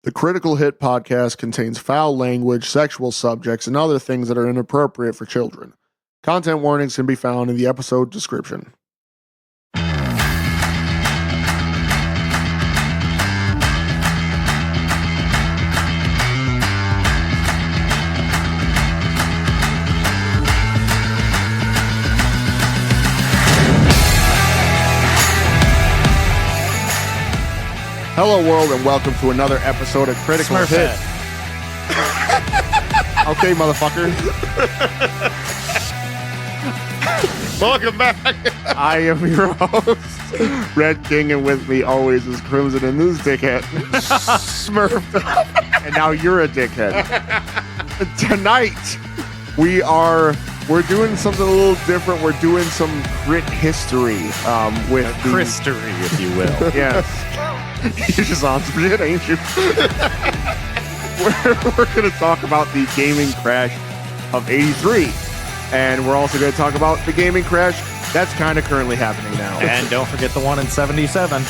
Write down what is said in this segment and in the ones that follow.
The Critical Hit podcast contains foul language, sexual subjects, and other things that are inappropriate for children. Content warnings can be found in the episode description. Hello, world, and welcome to another episode of Critical Hit. Okay, motherfucker. Welcome back. I am your host, Red King, and with me always is Crimson and this dickhead, Smurf. And now you're a dickhead. Tonight, we're doing something a little different. We're doing some Crit history with KritHistory, if you will. Yes. You're just on some shit, ain't you? We're going to talk about the gaming crash of 83. And we're also going to talk about the gaming crash that's kind of currently happening now. And don't forget the one in 77.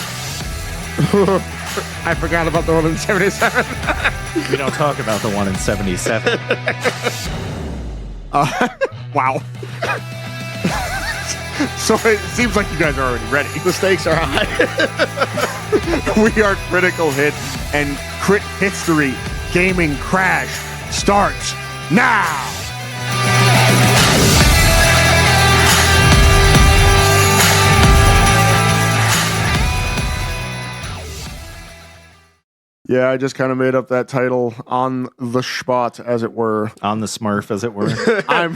I forgot about the one in 77. We don't talk about the one in 77. Wow. So it seems like you guys are already ready. The stakes are high. We are Critical Hit, and Crit History Gaming Crash starts now. Yeah, I just kind of made up that title on the spot, as it were. On the Smurf, as it were. I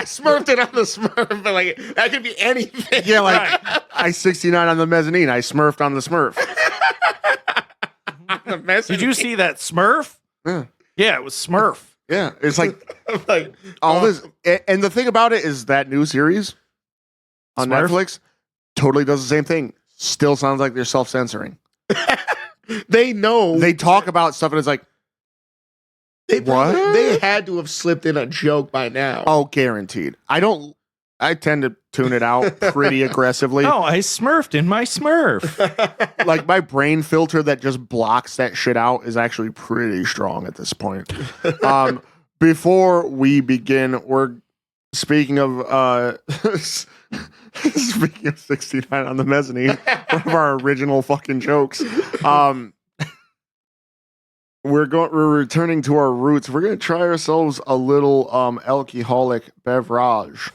smurfed it on the Smurf, but like that could be anything. Yeah, like I 69 on the mezzanine. I smurfed on the Smurf. Did you see that Smurf? Yeah, it was Smurf. Yeah, it's like all this. And the thing about it is that new series on Smurf? Netflix totally does the same thing. Still sounds like they're self-censoring. They know They talk about stuff and it's like, what? They had to have slipped in a joke by now. Oh, guaranteed. I tend to tune it out pretty aggressively. Oh, I smurfed in my Smurf. Like my brain filter that just blocks that shit out is actually pretty strong at this point. Before we begin, we're speaking of speaking of 69 on the mezzanine, one of our original fucking jokes. We're returning to our roots. We're gonna try ourselves a little alcoholic beverage.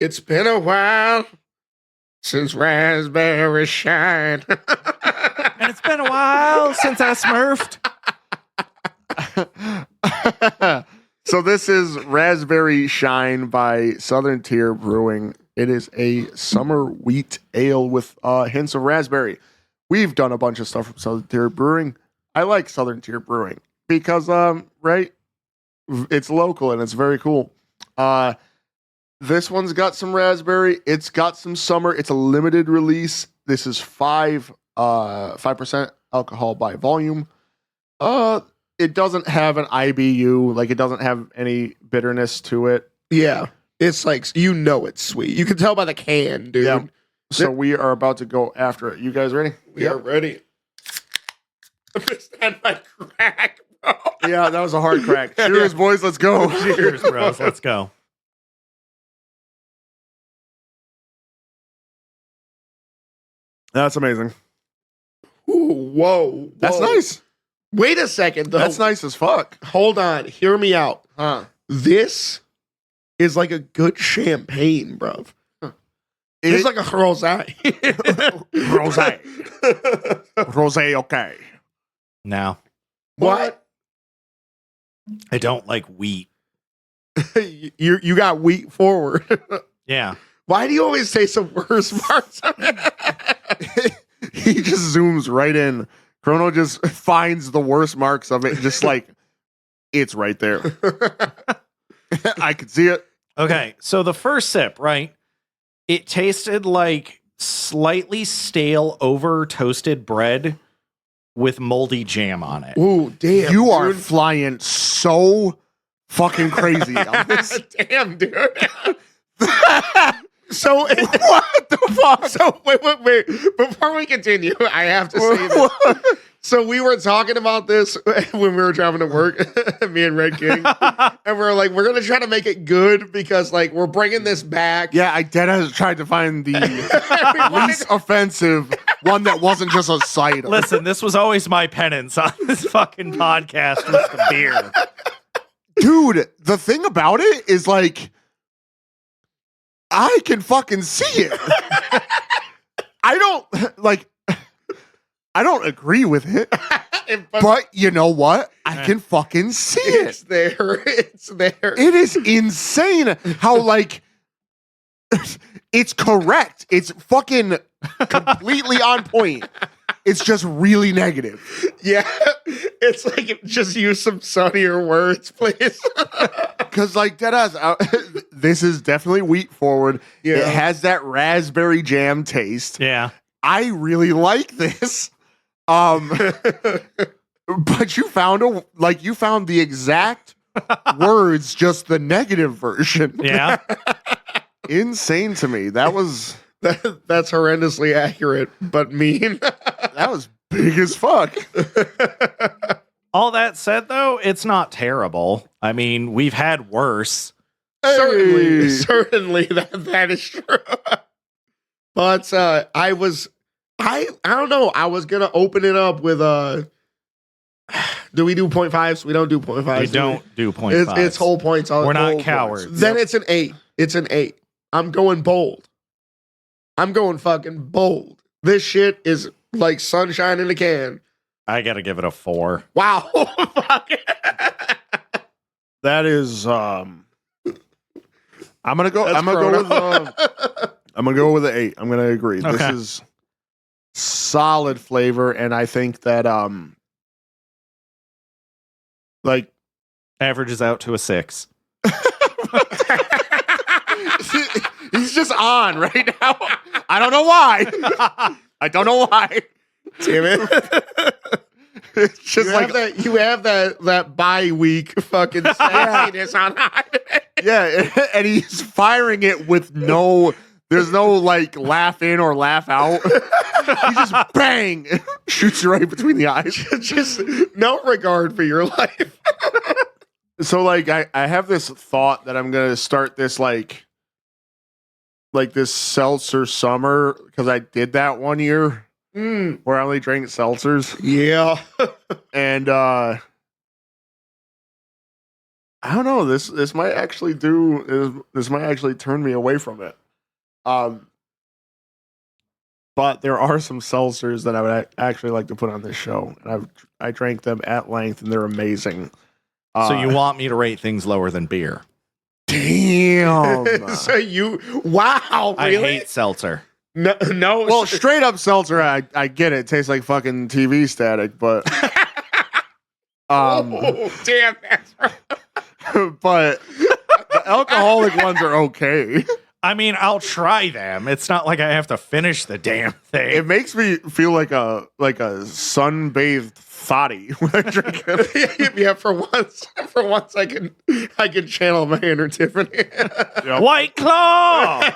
It's been a while since raspberry shine. And it's been a while since I smurfed. So this is Raspberry Shine by Southern Tier Brewing. It is a summer wheat ale with hints of raspberry. We've done a bunch of stuff from Southern Tier Brewing. I like Southern Tier Brewing because, right, it's local and it's very cool. This one's got some raspberry. It's got some summer. It's a limited release. This is 5% alcohol by volume. It doesn't have an IBU. Like, it doesn't have any bitterness to it. Yeah, it's like it's sweet. You can tell by the can, dude. Yeah. So we are about to go after it. You guys ready? We are ready. I'm just at my crack, bro. Yeah, that was a hard crack. Cheers, boys. Let's go. Cheers, bros. Let's go. That's amazing. Ooh, whoa. That's nice. Wait a second, though. That's nice as fuck. Hold on. Hear me out. Huh. This is like a good champagne, bro. It's like a rosé. Rosé. Rosé, okay. Now, What? I don't like wheat. You got wheat forward. Yeah. Why do you always say some worse parts of it? He just zooms right in. Chrono just finds the worst marks of it, just like, it's right there. I could see it. Okay, so the first sip, right? It tasted like slightly stale, over toasted bread with moldy jam on it. Ooh, damn. You are flying so fucking crazy on this. Damn, dude. So what the fuck? So wait. Before we continue, I have to say this. So we were talking about this when we were driving to work, me and Red King, and we're like, we're gonna try to make it good because like we're bringing this back. Yeah, I dead tried to find the least offensive one that wasn't just a cider. Listen, this was always my penance on this fucking podcast with the beer. Dude, the thing about it is like, I can fucking see it. I don't agree with it, but you know what? I can fucking see It's it. there. It's there. It is insane how like it's correct. It's fucking completely on point. It's just really negative. Yeah. It's like just use some sunnier words, please. Because like deadass, this is definitely wheat forward. Yeah. It has that raspberry jam taste. Yeah. I really like this. But you found the exact words, just the negative version. Yeah. Insane to me. That was That's horrendously accurate, but mean. that was big as fuck. All that said, though, it's not terrible. I mean, we've had worse. Certainly, certainly that is true. But I don't know. I was gonna open it up with do we do 0.5s? We don't do 0.5s. We don't do 0.5. It's whole points. We're not whole cowards. points. Then it's an 8. It's an 8. I'm going bold. I'm going fucking bold. This shit is like sunshine in a can. I gotta give it a 4. Wow. Fuck. That is I'm gonna go That's I'm gonna go with Corona. I'm gonna go with an 8. I'm gonna agree. This Okay. is solid flavor, and I think that like Averages out to a 6. he's just on right now. I don't know why. I don't know why. Damn it. It's just You have that bye week fucking sassiness on high. yeah, and he's firing it with there's no like laugh in or laugh out. He just bang shoots you right between the eyes. Just no regard for your life. So like I have this thought that I'm gonna start this like this seltzer summer because I did that one year where I only drank seltzers. Yeah. And I don't know, this might actually this might actually turn me away from it. But there are some seltzers that I would actually like to put on this show, and I drank them at length, and they're amazing. So you want me to rate things lower than beer? Damn. Wow, I really? hate seltzer. No. Well, straight up seltzer, I get it. It tastes like fucking TV static, but oh, damn, that's right. but the alcoholic ones are okay. I mean, I'll try them. It's not like I have to finish the damn thing. It makes me feel like a sunbathed thotty when I drink it. Yeah, for once I can channel my inner Tiffany. White Claw!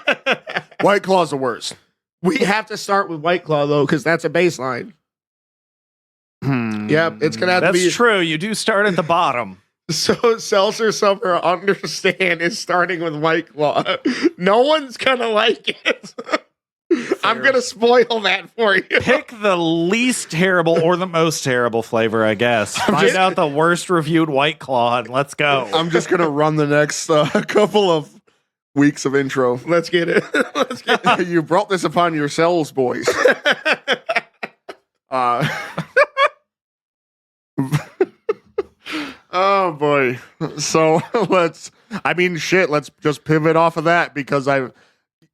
White Claw's the worst. We have to start with White Claw though, because that's a baseline. Yep, it's gonna have to That's be. true. You do start at the bottom. So Seltzer Summer, understand, is starting with White Claw. No one's gonna like it. I'm gonna spoil that for you. Pick the least terrible or the most terrible flavor, I guess. Find out the worst reviewed White Claw and let's go. I'm just gonna run the next couple of weeks of intro. Let's get it. Let's get it. You brought this upon yourselves, boys. Oh boy. So let's just pivot off of that because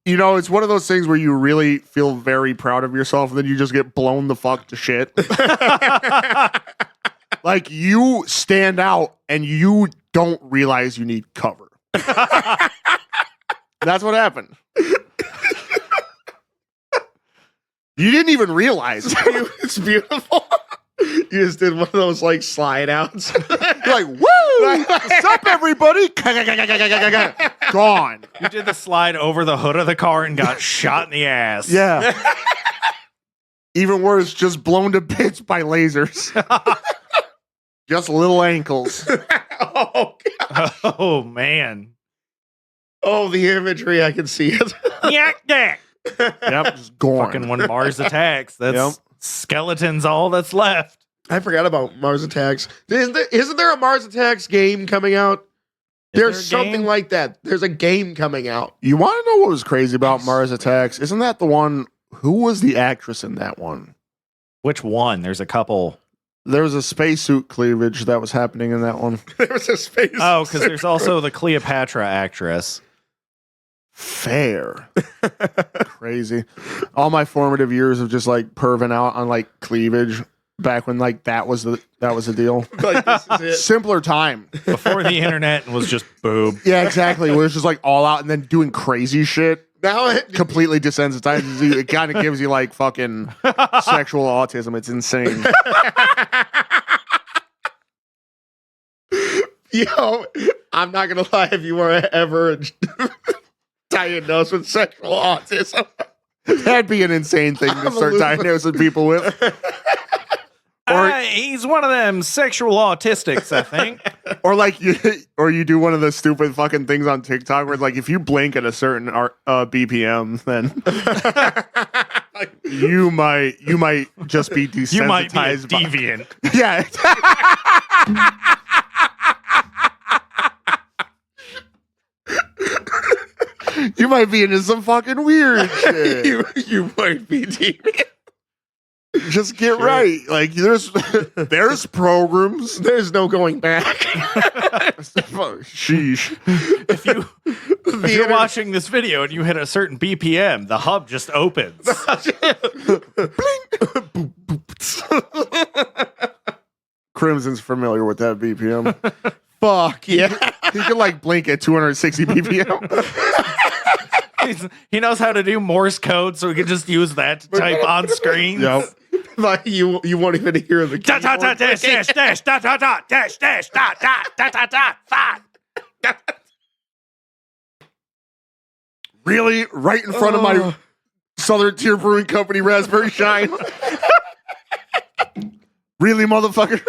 it's one of those things where you really feel very proud of yourself and then you just get blown the fuck to shit. Like you stand out and you don't realize you need cover. That's what happened. You didn't even realize. It's beautiful. You just did one of those like slide outs. You're like, woo! What's up, everybody? Gone. You did the slide over the hood of the car and got shot in the ass. Yeah. Even worse, just blown to bits by lasers. Just little ankles. Oh, God. Oh man. Oh, the imagery, I can see it. Yak yak. Yep, just gone. Fucking when Mars attacks, that's skeletons all that's left. I forgot about Mars Attacks. Isn't there a Mars Attacks game coming out? Is There's there a something game? like that. There's a game coming out. You want to know what was crazy about Mars Attacks? Isn't that the one? Who was the actress in that one? Which one? There's a couple. There was a spacesuit cleavage that was happening in that one. There was a space. Oh, because there's also the Cleopatra actress. Fair. Crazy. All my formative years of just like perving out on like cleavage back when like that was the deal. Like, this is it. Simpler time. Before the internet was just boob. Yeah, exactly. Where it's just like all out and then doing crazy shit. Now it, Completely desensitizes you. It kind of gives you like fucking sexual autism. It's insane. yo, I'm not gonna lie. If you were ever diagnosed with sexual autism, That'd be an insane thing to I'm a start loser. diagnosing people with. He's one of them sexual autistics, I think. Or like you do one of the stupid fucking things on TikTok where like if you blink at a certain BPM, then you might just be desensitized. You might be a by- deviant. Yeah. You might be into some fucking weird shit. you might be deep. Just get right. Like there's programs. There's no going back. Sheesh. If you're watching this video and you hit a certain BPM, the hub just opens. Crimson's familiar with that BPM. Fuck yeah. He can like blink at 260 BPM. He knows how to do Morse code, so he can just use that to type on screen. Yep. Like you won't even hear the Dot dot dot dash dash dash dot dot dot dash dash dot dot dot dot dot five. Really? Right in front of my Southern Tier Brewing Company Raspberry Shine. Really, motherfucker?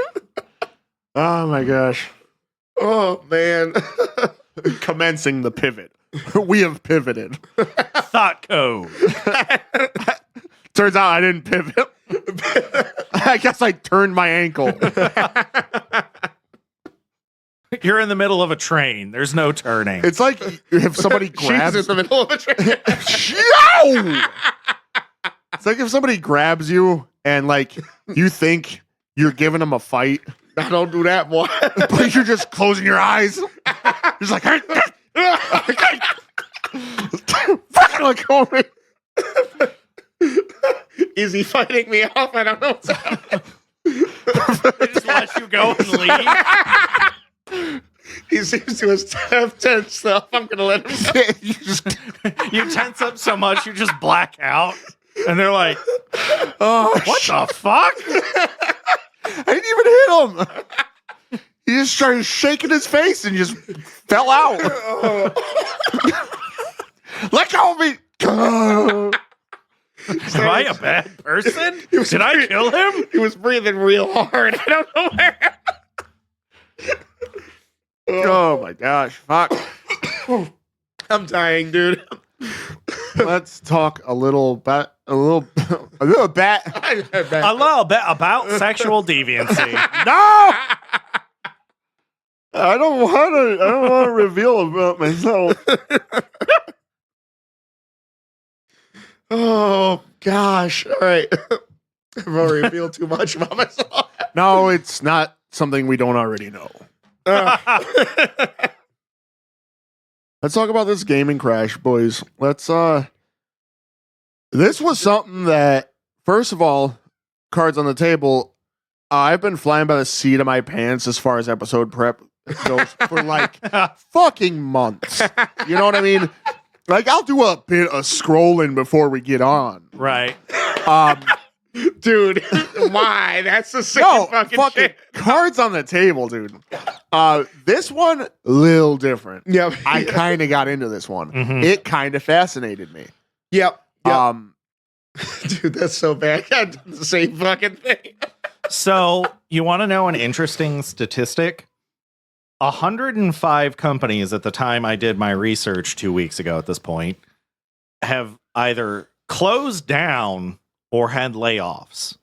Oh my gosh. Oh man. Commencing the pivot. We have pivoted. Thought code. Turns out I didn't pivot. I guess I turned my ankle. You're in the middle of a train. There's no turning. It's like if somebody grabs. She's in the middle of a train. Yo! It's like if somebody grabs you and like you think you're giving them a fight, I don't do that, boy. but you're just closing your eyes. You're just like, fucking look over. Is he fighting me off? I don't know what's happening. They just let you go and leave. He seems to have tense stuff. I'm gonna let him go. You just, You tense up so much, you just black out. And they're like, oh, what the fuck? I didn't even hit him. He just started shaking his face and just fell out. Let go of me. Am I a bad person? Did I kill him? He was breathing real hard. I don't know where. Oh my gosh. Fuck. I'm dying, dude. Let's talk a little bit. A little bit about sexual deviancy. No! I don't want to reveal about myself. Oh gosh. All right. I've already revealed too much about myself. No, it's not something we don't already know. Let's talk about this gaming crash, boys. This was something that, first of all, cards on the table. I've been flying by the seat of my pants as far as episode prep goes for like fucking months. You know what I mean? Like, I'll do a bit of scrolling before we get on. Right. Dude, why? That's the same No, fucking shit. cards on the table, dude. This one, little different. Yep. I kind of got into this one. Mhm. It kind of fascinated me. Yep. Dude, that's so bad. I did the same fucking thing. So you want to know an interesting statistic? 105 companies at the time I did my research 2 weeks ago at this point have either closed down or had layoffs.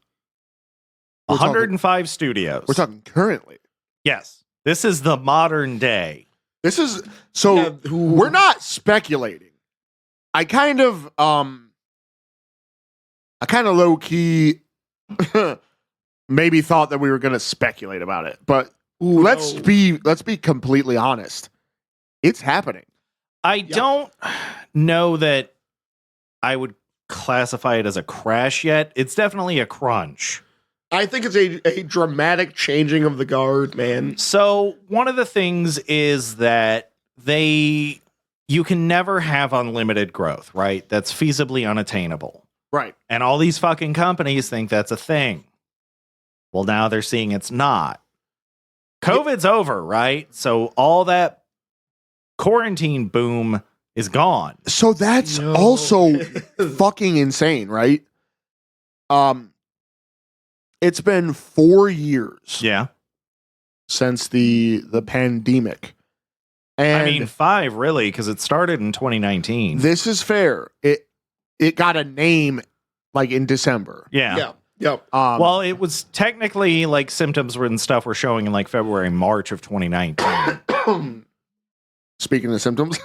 105 studios. We're talking currently. Yes. This is the modern day. This is so we're not speculating. I kind of low key maybe thought that we were going to speculate about it, but let's be completely honest. It's happening. I don't know that I would classify it as a crash yet. It's definitely a crunch. I think it's a dramatic changing of the guard, man. So one of the things is that you can never have unlimited growth, right? That's feasibly unattainable. Right. And all these fucking companies think that's a thing. Well, now they're seeing it's not. COVID's over, right? So all that quarantine boom is gone. So that's also fucking insane, right? It's been 4 years since the pandemic. And I mean, 5 really, because it started in 2019. This is fair. It got a name like in December. Yeah. Yep. Well, it was technically like symptoms and stuff were showing in like February, March of 2019. Speaking of symptoms.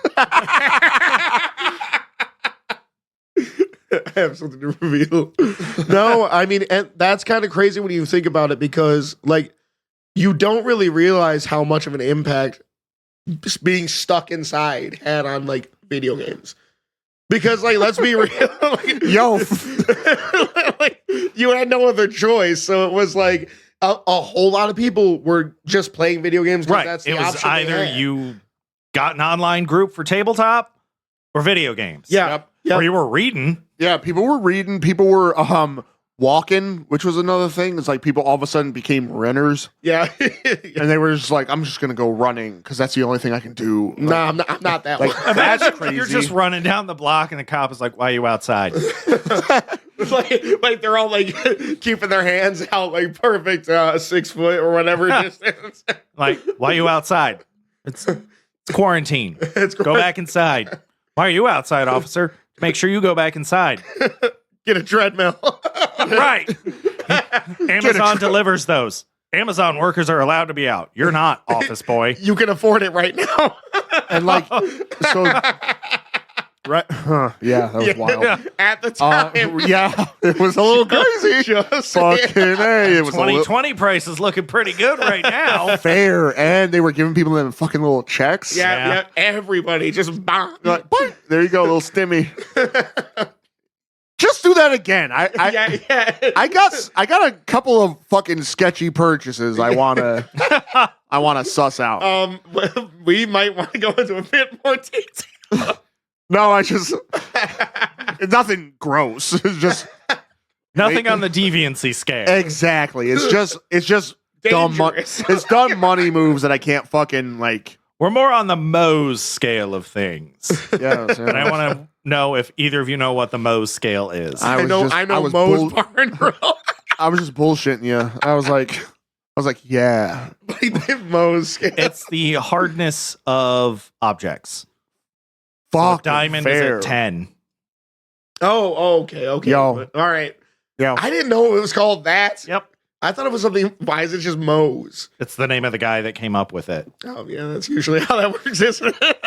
I have something to reveal. No, I mean, and that's kind of crazy when you think about it because, like, you don't really realize how much of an impact being stuck inside had on, like, video games. Because, like, let's be real. Like, like, you had no other choice. So it was like a whole lot of people were just playing video games. Right. That's the it was option either you got an online group for tabletop or video games. Yeah. Yep. Or you were reading. Yeah, people were reading. People were walking, which was another thing. It's like people all of a sudden became runners. Yeah. And they were just like, I'm just going to go running because that's the only thing I can do. No, I'm not that like, one. that's crazy. You're just running down the block and the cop is like, why are you outside? like they're all like keeping their hands out like perfect 6 foot or whatever distance. Like, why are you outside? It's quarantine. Go back inside. Why are you outside, officer? Make sure you go back inside. Get a treadmill. Right. Amazon delivers those. Amazon workers are allowed to be out. You're not, office boy. You can afford it right now. And like, so, right? Yeah, that was wild. At the time. Yeah, it was a little crazy. Just Fucking A. It was 2020 price is looking pretty good right now. fair. And they were giving people them fucking little checks. Yeah. Everybody just bang. Like, boing. There you go, little stimmy. Just do that again. I got a couple of fucking sketchy purchases I wanna suss out. We might want to go into a bit more detail. No, it's nothing gross. It's just Nothing on the deviancy scale. exactly. It's just dumb Dangerous. It's dumb money moves that I can't fucking like. We're more on the Mohs scale of things. Yes, And I want to know if either of you know what the Mohs scale is. I know Moe's Barn Grill. I was just bullshitting you. I was like, yeah. Moe's. It's the hardness of objects. Fuck. So diamond fair. is at 10. Oh, okay. Yo. All right. Yeah. I didn't know it was called that. Yep. I thought it was something. Why is it just Moe's? It's the name of the guy that came up with it. Oh, yeah. That's usually how that works, isn't it?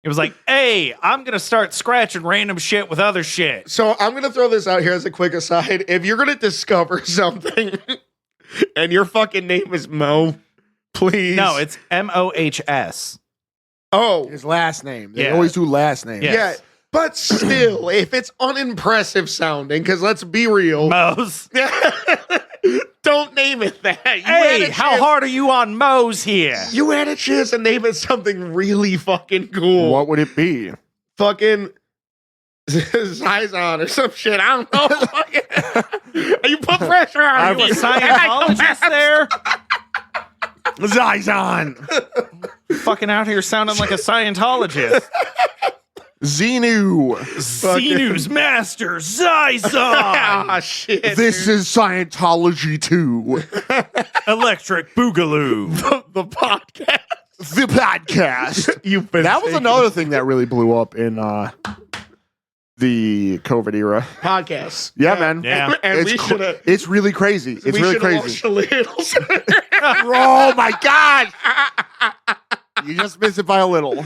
It was like, hey, I'm going to start scratching random shit with other shit. So I'm going to throw this out here as a quick aside. If you're going to discover something and your fucking name is Mo, please. No, it's Mohs. Oh. His last name. They Yeah. always do last name. Yeah. Yeah. But still, if it's unimpressive sounding, because let's be real. Mohs. Don't name it that. Hey, how hard are you on Mohs here? You had a chance to name it something really fucking cool. What would it be? Fucking Zizon or some shit. I don't know. You put pressure on Are me. you a Scientologist there? Zizon. Fucking out here sounding like a Scientologist. Xenu. Xenu's Master Zizon. Ah, shit. This is Scientology 2. Electric Boogaloo. the podcast. The podcast. That was another thing that really blew up in the COVID era. Podcasts. Yeah, man. Yeah. And we should have. It's really crazy. It's really crazy. Oh my god! You just missed it by a little.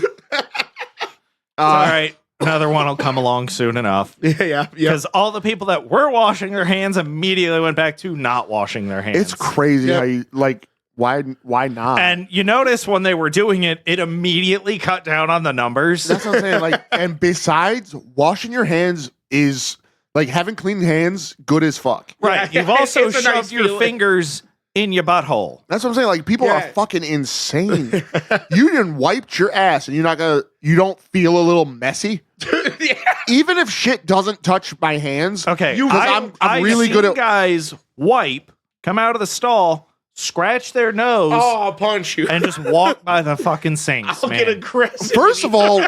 All right. Another one will come along soon enough. Yeah. Because all the people that were washing their hands immediately went back to not washing their hands. It's crazy Yep. how you like. Why not? And you notice when they were doing it, it immediately cut down on the numbers. That's what I'm saying. Like, and besides, washing your hands is like having clean hands. Good as fuck. Right. Yeah, You've also it's a shoved nice your feeling. fingers in your butthole. That's what I'm saying. Like, people are Yeah. fucking insane. You didn't wiped your ass, and you don't feel a little messy. Yeah. Even if shit doesn't touch my hands. Okay. I'm really good at. guys wipe, come out of the stall, scratch their nose, Oh, I'll punch you. and just walk by the fucking sinks, I'll man. get aggressive. First of all,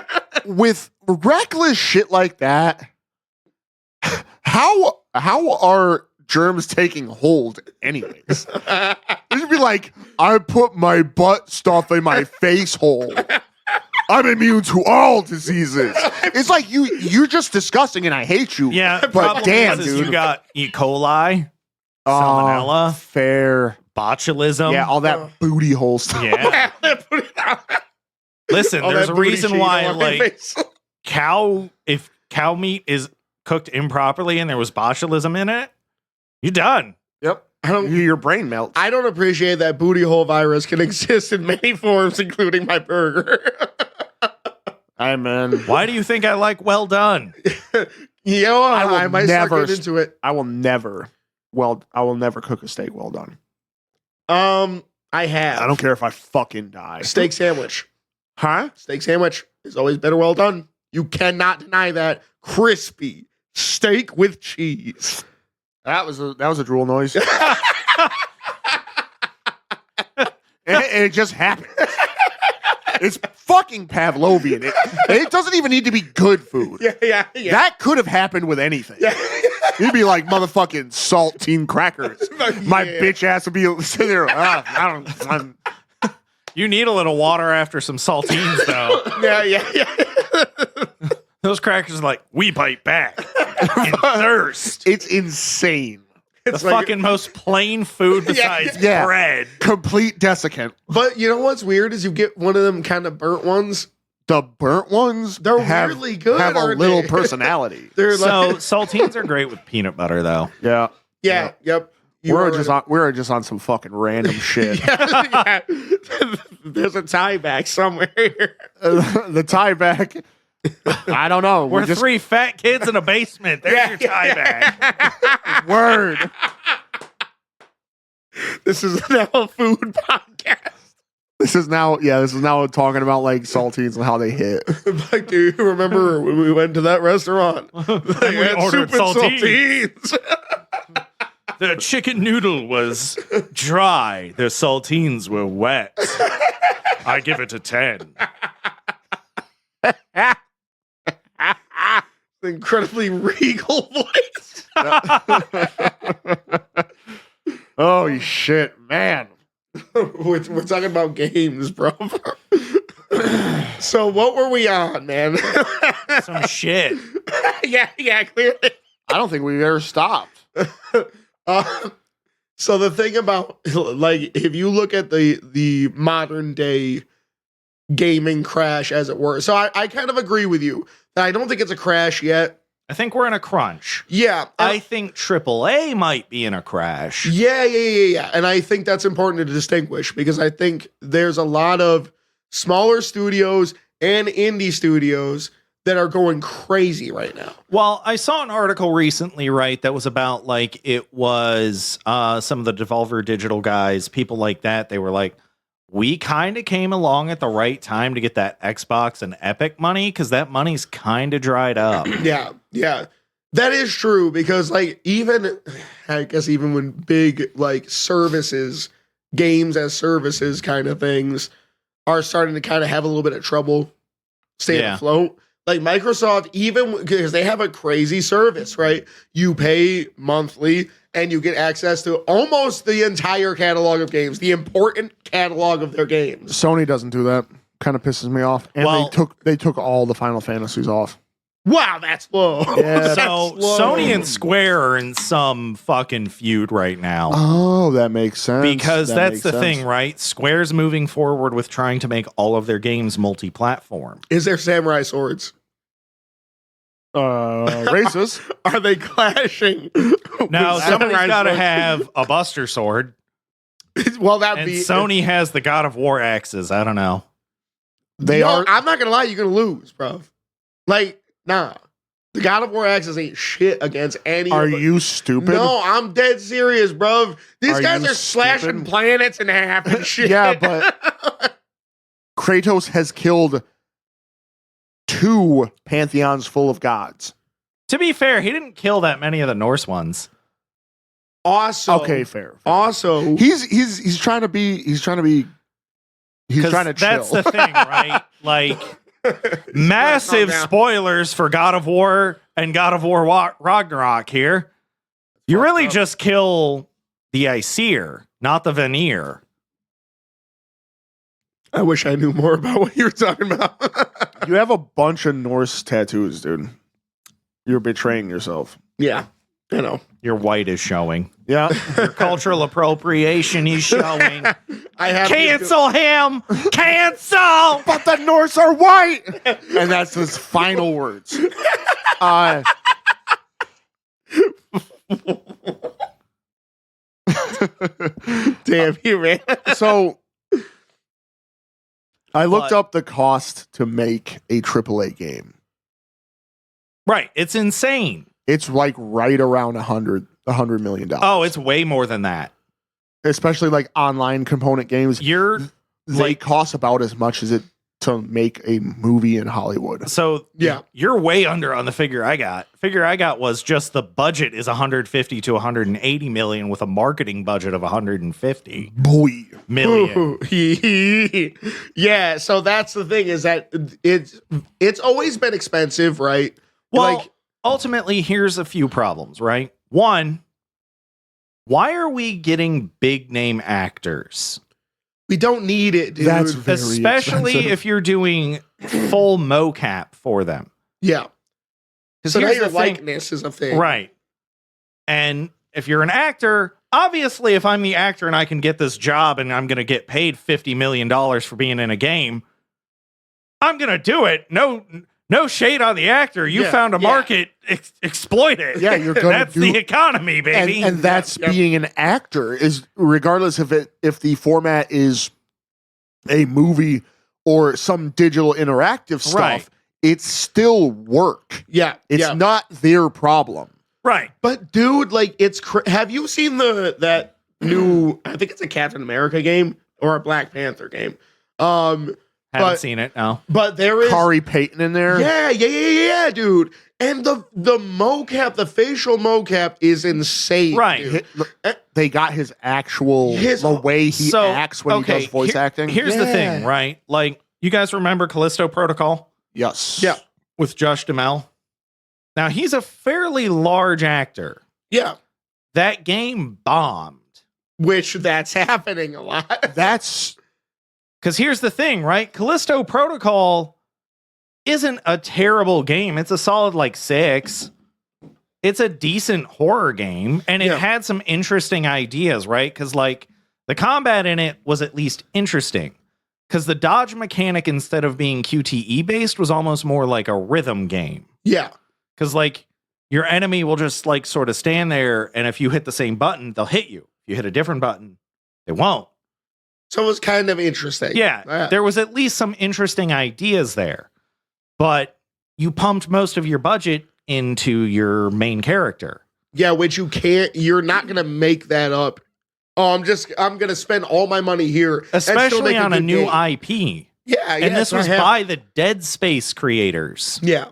with reckless shit like that, how are germs taking hold anyways? It should be like, I put my butt stuff in my face hole. I'm immune to all diseases. It's like you're just disgusting and I hate you. Yeah, but problem damn, is dude. you got E. coli, Oh, salmonella, fair. botulism. Yeah, all that booty hole stuff. Yeah. Put it out. Listen, All there's that a booty reason shit why, on my like, face. if cow meat is cooked improperly and there was botulism in it, you're done. Yep. Your brain melts. I don't appreciate that booty hole virus can exist in many forms, including my burger. I man. Why do you think I like well done? I might start never getting into it. I will never cook a steak well done. I have. I don't care if I fucking die. Steak sandwich. Huh? Steak sandwich is always better well done. You cannot deny that. Crispy steak with cheese. That was a drool noise. it just happened. It's fucking Pavlovian. It doesn't even need to be good food. Yeah. That could have happened with anything. Yeah. You'd be like motherfucking saltine crackers. My bitch ass would be sitting there. I'm You need a little water after some saltines, though. Yeah. Those crackers are like, we bite back in thirst. It's insane. The fucking most plain food besides Yeah. bread. Complete dessicant. But you know what's weird is you get one of them kind of burnt ones. The burnt ones, They're really good, Have a aren't little they? personality. They're So like, saltines are great with peanut butter, though. Yeah, yep. we're just on some fucking random shit. Yeah. There's a tie back somewhere here. The tie back. I don't know. We're just three fat kids in a basement. There's your tie back. word. This is now a food podcast. This is now talking about like saltines and how they hit. Like, do you remember when we went to that restaurant? They we had ordered soup and saltines. The chicken noodle was dry. The saltines were wet. I give it a 10. Incredibly regal voice. Oh shit, man. We're talking about games, bro. So what were we on, man? Some shit. yeah, clearly. I don't think we've ever stopped. So the thing about, like, if you look at the modern day gaming crash, as it were, so I kind of agree with you that I don't think it's a crash yet. I think we're in a crunch. Yeah, I think AAA might be in a crash. yeah. And I think that's important to distinguish because I think there's a lot of smaller studios and indie studios that are going crazy right now. Well, I saw an article recently, right, that was about like it was some of the Devolver Digital guys, people like that. They were like, we kind of came along at the right time to get that Xbox and Epic money because that money's kind of dried up. Yeah. That is true because like I guess even when big like services, games as services kind of things are starting to kind of have a little bit of trouble staying afloat. Like Microsoft, even because they have a crazy service, right? You pay monthly and you get access to almost the entire catalog of games, the important catalog of their games. Sony doesn't do that. Kind of pisses me off. And Well- they took all the Final Fantasies off. Wow, that's low. Yeah. That's So low. Sony and Square are in some fucking feud right now. Oh, that makes sense. Because That that's makes the sense. thing, right? Square's moving forward with trying to make all of their games multi-platform. Is there samurai swords? Races. Are they clashing? Now, with somebody's samurai got to swords? have a Buster Sword, Well, that'd and be Sony has the God of War axes. I don't know. They Yo, are. I'm not gonna lie, you're gonna lose, bro. Like, nah. The God of War axes ain't shit against any. Are of the- you stupid? No, I'm dead serious, bro. These Are guys you are slashing stupid? planets in half and shit. Yeah, but- Kratos has killed 2 pantheons full of gods. To be fair, he didn't kill that many of the Norse ones. also, Okay, fair. Also, He's trying to be. He's trying to 'Cause chill. that's the thing, right? Like, massive Calm down. spoilers for God of War and God of War Ragnarok here. You really up. just kill the Aesir, not the Vanir. I wish I knew more about what you were talking about. You have a bunch of Norse tattoos, dude. You're betraying yourself. Yeah, you know. Your white is showing. Yeah. Your cultural appropriation is showing. I have Cancel him! Cancel! But the Norse are white, and that's his final words. Damn you, man. So I looked But- up the cost to make a AAA game. Right, it's insane. It's like right around $100 million. Oh, it's way more than that. Especially like online component games. You're They like- cost about as much as it to make a movie in Hollywood. so Yeah. you're way under on the figure I got. Figure I got was just the budget is 150 to 180 million with a marketing budget of 150 Boy. million. Yeah, so that's the thing is that it's always been expensive, right? Well, Like- ultimately, here's a few problems, right? One, why are we getting big name actors? We don't need it, dude. That's very Especially expensive. if you're doing full mocap for them. Yeah. Because So now here's your the thing, likeness is a thing. right? And if you're an actor, obviously, if I'm the actor and I can get this job and I'm going to get paid $50 million for being in a game, I'm going to do it. No shade on the actor. You Yeah, found a yeah. market, exploit it. Yeah, you're gonna That's do- the economy, baby. And that's Yep. being an actor is regardless if the format is a movie or some digital interactive stuff, Right. it's still work. Yeah. It's yeah. not their problem. right. But dude, like have you seen that new I think it's a Captain America game or a Black Panther game? Haven't But- seen it. No. But there is Kari Payton in there. yeah, dude. And the mocap, the facial mocap is insane. Right. dude. They got his actual the way he So, acts when okay, he does voice acting. Here's the Yeah. thing, right? Like, you guys remember Callisto Protocol Yes. Yeah. with Josh Duhamel? Now, he's a fairly large actor. Yeah. That game bombed. Which that's happening a lot. That's Because here's the thing, right? Callisto Protocol isn't a terrible game. It's a solid like 6. It's a decent horror game, and it Yeah. had some interesting ideas, right? Because like the combat in it was at least interesting. Because the dodge mechanic, instead of being QTE based, was almost more like a rhythm game. Yeah. Because like your enemy will just like sort of stand there, and if you hit the same button, they'll hit you. If you hit a different button, they won't. So it was kind of interesting. Yeah, there was at least some interesting ideas there, but you pumped most of your budget into your main character. Yeah, which you're not gonna make that up. Oh, I'm gonna spend all my money here. and still Especially make on a good new game. IP. Yeah, And this was by by the Dead Space creators. Yeah.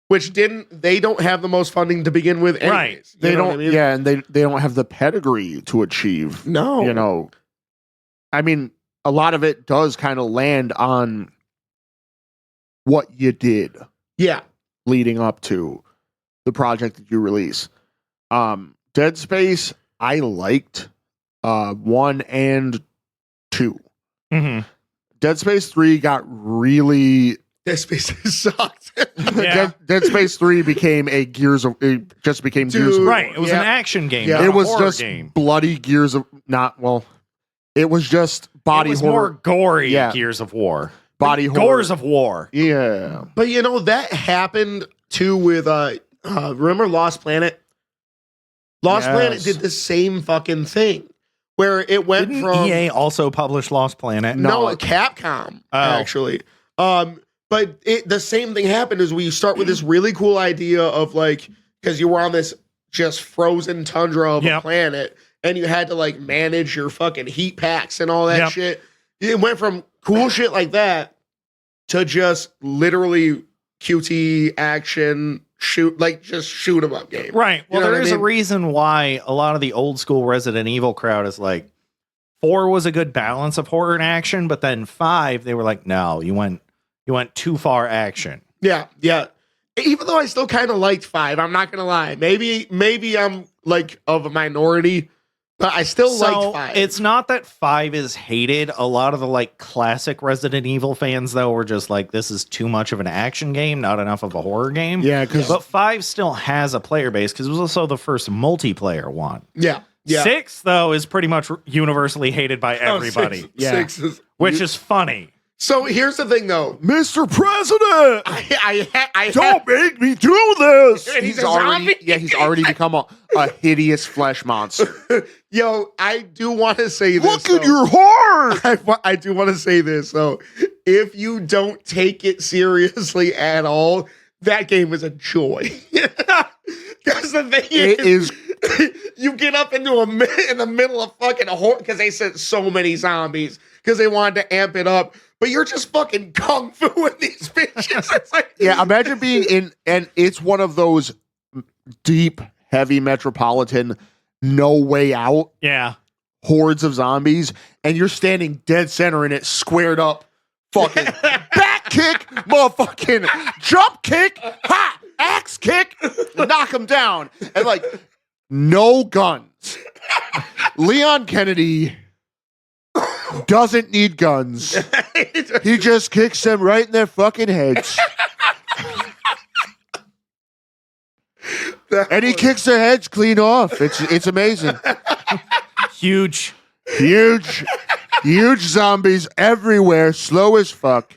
Which they don't have the most funding to begin with anyways. Right. You they know don't what I mean? yeah, and they don't have the pedigree to achieve. No. You know. I mean, a lot of it does kind of land on what you did. Yeah. leading up to the project that you release. Dead Space, I liked 1 and 2. Mm-hmm. Dead Space 3 got really Dead Space sucked. Yeah. Dead Space 3 became a Gears of it just became Gears of Dude. Right. It was Yeah. an action game. Yeah. Not it a was horror just game. bloody Gears of it was just body It was horror, more gory Yeah. Gears of War. body horror. Gores of War. Yeah. But that happened too with remember Lost Planet? Lost Yes. Planet did the same fucking thing where it went Didn't from EA also publish Lost Planet? no, No. Capcom Oh. actually. But the same thing happened is we start with this really cool idea of like because you were on this just frozen tundra of a Yep. planet and you had to like manage your fucking heat packs and all that Yep. shit. It went from cool shit like that to just literally QT action shoot shoot 'em up game. Right. Well, You know there what I is a mean? reason why a lot of the old school Resident Evil crowd is like 4 was a good balance of horror and action, but then 5 they were like, no, you went too far action. Yeah, yeah. Even though I still kind of liked 5, I'm not gonna lie. Maybe I'm like of a minority, but I still liked 5. It's not that 5 is hated. A lot of the like classic Resident Evil fans though were just like, this is too much of an action game, not enough of a horror game. Yeah, because But 5 still has a player base because it was also the first multiplayer one. yeah, yeah. 6 though is pretty much universally hated by Oh, everybody, six- Yeah. six is which is funny. so. Here's the thing, though. Mr. President, I don't make me do this. He's a zombie? He's already become a hideous flesh monster. Yo, I do want to say this. Look at though. your heart. I do want to say this. So, if you don't take it seriously at all, that game is a joy. Because the thing It is you get up in the middle of fucking horror because they sent so many zombies because they wanted to amp it up, but you're just fucking kung fu with these bitches. It's like yeah. Imagine being in, and it's one of those deep, heavy metropolitan, no way out Yeah. hordes of zombies, and you're standing dead center in it, squared up, fucking back kick, motherfucking jump kick, ha, axe kick, knock him down, and like no guns. Leon Kennedy doesn't need guns. He just kicks them right in their fucking heads. And he kicks their heads clean off. It's amazing. Huge. Huge zombies everywhere, slow as fuck.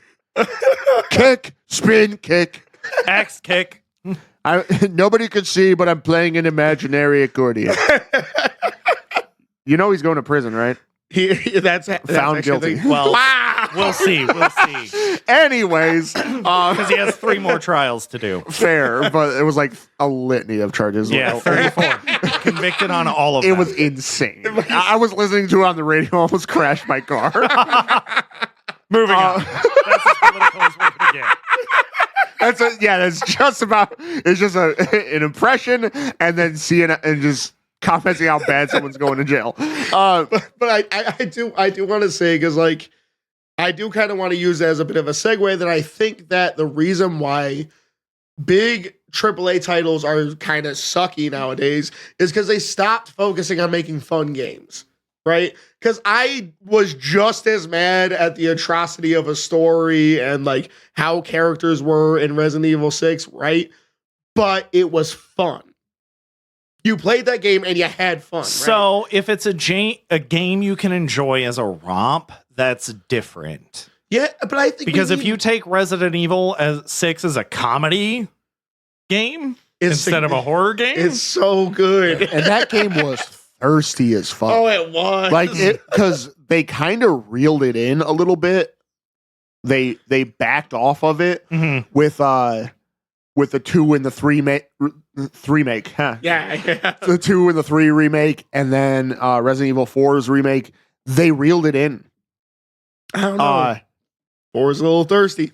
Kick, spin, kick. Axe kick. Nobody could see, but I'm playing an imaginary accordion. You know he's going to prison, right? that's Found actually guilty. the- Well, Wow. we'll see. We'll see. Anyways, Because he has 3 more trials to do. fair, but it was like a litany of charges. Yeah, 34. Convicted on all of them. It was insane. I was listening to it on the radio, almost crashed my car. Moving on. That's as political as we're going to get. That's just about. It's just an impression, and then seeing it and just commenting how bad someone's going to jail. But I do want to say because like I do kind of want to use it as a bit of a segue that I think that the reason why big AAA titles are kind of sucky nowadays is because they stopped focusing on making fun games, right? Because I was just as mad at the atrocity of a story and like how characters were in Resident Evil 6, right? But it was fun. You played that game and you had fun. Right? So if it's a game you can enjoy as a romp, that's different. Yeah, but I think Because if you take Resident Evil 6 as a comedy game instead of a horror game, it's so good. And that game was thirsty as fuck. Oh, it was Like it because they kind of reeled it in a little bit. They backed off of it Mhm. with the 2 and the 3 remake. Huh? Yeah. The 2 and the 3 remake, and then Resident Evil 4's remake. They reeled it in. I don't know. 4's a little thirsty.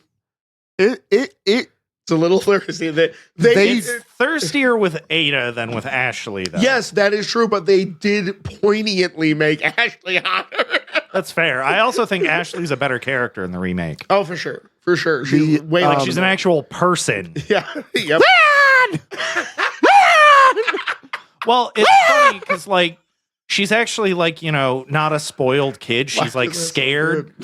It's a little thirsty. They it's thirstier with Ada than with Ashley, though. yes, that is true, but they did poignantly make Ashley hotter. That's fair. I also think Ashley's a better character in the remake. Oh, for sure. for sure. She's The, way Like more- she's an actual person. yeah. Yep. Well, it's funny because like she's actually like, you know, not a spoiled kid. She's like scared.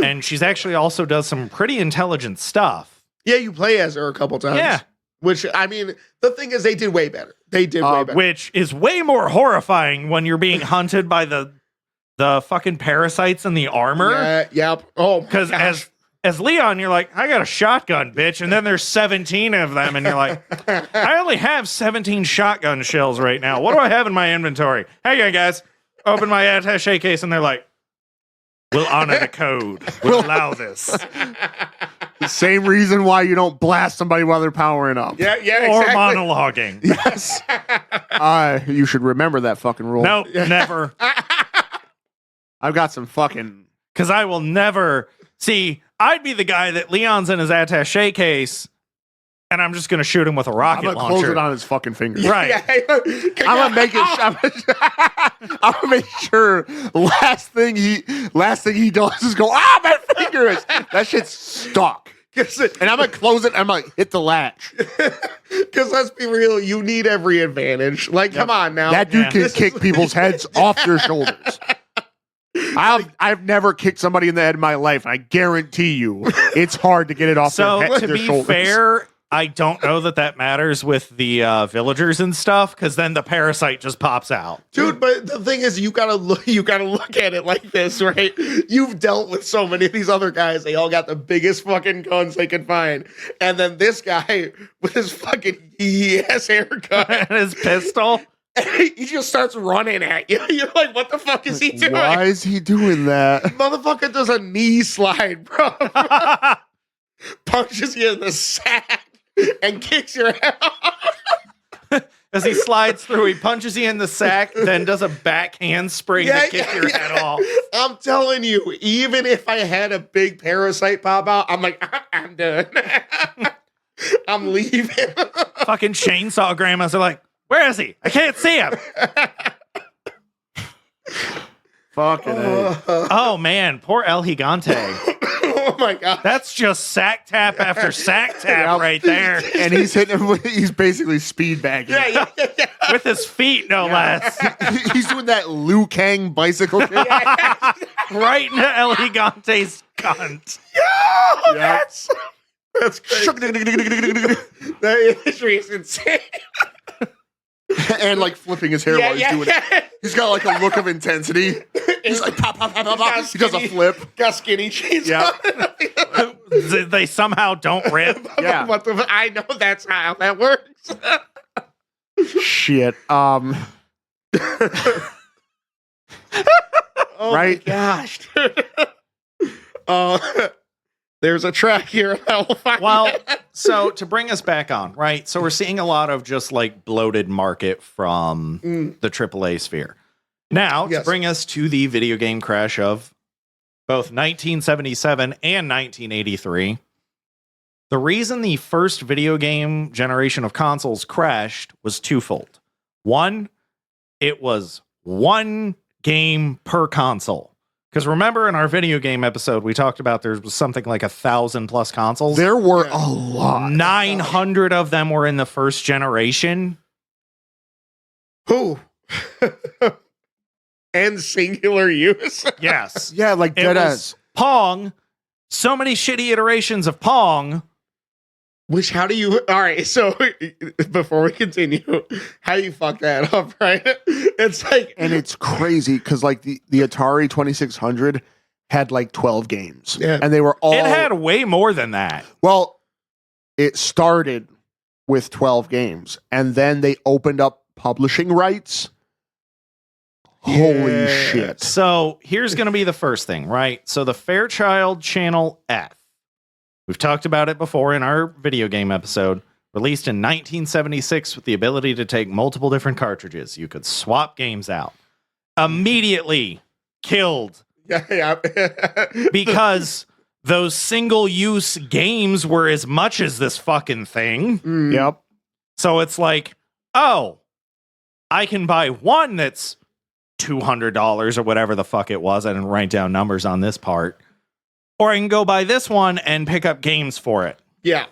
And she's actually also does some pretty intelligent stuff. Yeah, you play as her a couple times. Yeah. Which, I mean, the thing is, they did way better. They did way better. Which is way more horrifying when you're being hunted by the fucking parasites in the armor. Yeah, yep. Oh, Because as Leon, you're like, I got a shotgun, bitch. And then there's 17 of them. And you're like, I only have 17 shotgun shells right now. What do I have in my inventory? Hang on, guys. Open my attaché case. And they're like, we'll honor the code. We'll allow this. The same reason why you don't blast somebody while they're powering up. yeah, Or exactly. monologuing. Yes. You should remember that fucking rule. Nope, never. I've got some fucking. Because I will never see. I'd be the guy that Leon's in his attaché case, and I'm just going to shoot him with a I'm rocket gonna launcher. close it on his fucking fingers. Right. Yeah. I'm gonna make it. I'm gonna make sure last thing he does is go. Ah, my fingers. That shit's stuck. And I'm gonna close it. I'm gonna hit the latch. Because let's be real, you need every advantage. Like, come on now. That dude Yeah. can kick people's heads off their shoulders. I've never kicked somebody in the head in my life, and I guarantee you, it's hard to get it off So, their, to their be shoulders. fair, I don't know that matters with the villagers and stuff, because then the parasite just pops out. Dude, but the thing is, you gotta look at it like this, right? You've dealt with so many of these other guys. They all got the biggest fucking guns they can find. And then this guy with his fucking ass haircut, And his pistol. he just starts running at you. You're like, what the fuck is he doing? Why is he doing that? Motherfucker does a knee slide, bro. Punches you in the sack and kicks your head off. As he slides through, he punches you in the sack, then does a back handspring to kick your head off. I'm telling you, even if I had a big parasite pop out, I'm like, I'm done. I'm leaving. Fucking chainsaw grandmas are like, where is he? I can't see him. Fucking A. Oh, man. Poor El Gigante. Oh my god. That's just sack tap after sack tap Yep. right there. And he's hitting him with, he's basically speed bagging. Yeah. With his feet, no less. He's doing that Liu Kang bicycle kick. Right into El Gigante's cunt. Yo, that's crazy. That imagery is insane. And like flipping his hair while he's doing it. yeah. He's got like a look of intensity. He's like pop, pop, pop, pop, pop. He does a flip. Got skinny jeans. Yeah. on. They somehow don't rip. Yeah. What the? I know that's how that works. Shit. Oh Right? my gosh. There's a track here. I will find Well, it. so to bring us back on, right? So we're seeing a lot of just like bloated market from the AAA sphere. Now, Yes. to bring us to the video game crash of both 1977 and 1983, the reason the first video game generation of consoles crashed was twofold. One, it was one game per console. Because remember in our video game episode, we talked about there was something like 1,000+ consoles. There were a lot. 900 of them were in the first generation. Who? And singular use. Yes. Yeah, like It dead was ass. Pong. So many shitty iterations of Pong. Which, how do you? All right, so before we continue, how do you fuck that up? Right? It's like, And it's crazy because like the Atari 2600 had like 12 games. Yeah. And they were all It had way more than that. well, it started with 12 games and then they opened up publishing rights. Holy Yeah. shit. So here's going to be the first thing, right? So the Fairchild Channel F. We've talked about it before in our video game episode. Released in 1976 with the ability to take multiple different cartridges. You could swap games out. Immediately killed yeah. because those single-use games were as much as this fucking thing. Mm. Yep. So it's like, oh, I can buy one that's $200 or whatever the fuck it was. I didn't write down numbers on this part. Or I can go buy this one and pick up games for it. Yeah.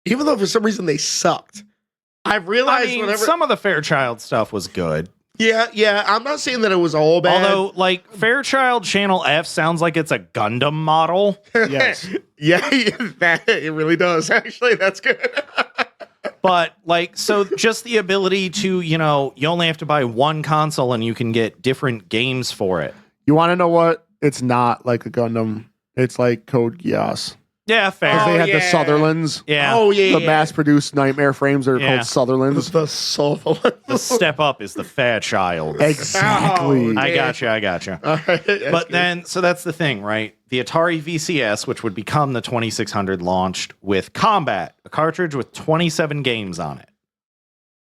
Even though for some reason they sucked. I've realized I mean, whenever. some of the Fairchild stuff was good. Yeah. I'm not saying that it was all bad. Although, like, Fairchild Channel F sounds like it's a Gundam model. Yes. yeah, it really does. Actually, that's good. But, like, so just the ability to, you only have to buy one console and you can get different games for it. You want to know what? It's not like a Gundam. It's like Code Geass. Yeah, fair. Because they had the yeah. Sutherlands. Yeah. Oh, yeah. The mass-produced nightmare frames are Yeah. called Sutherlands. The soulful. The step up is the Fairchild. Exactly. Oh, I yeah. gotcha. All right, that's But good. then, so that's the thing, right? The Atari VCS, which would become the 2600, launched with Combat, a cartridge with 27 games on it.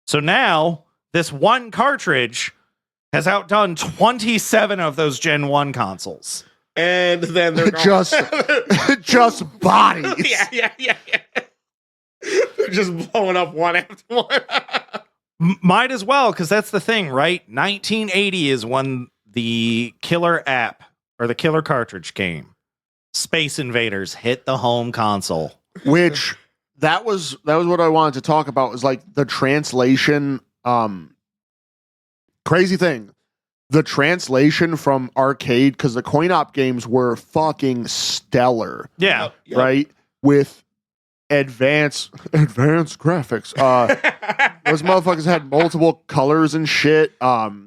So now, this one cartridge has outdone 27 of those Gen 1 consoles. And then they're gone. just bodies. yeah. They're just blowing up one after one. Might as well, because that's the thing, right? 1980 is when the killer app or the killer cartridge came. Space Invaders hit the home console. Which that was what I wanted to talk about, was like the translation. Crazy thing. The translation from arcade, because the coin-op games were fucking stellar, Yeah. Yep. right? With advanced graphics. Those motherfuckers had multiple colors and shit.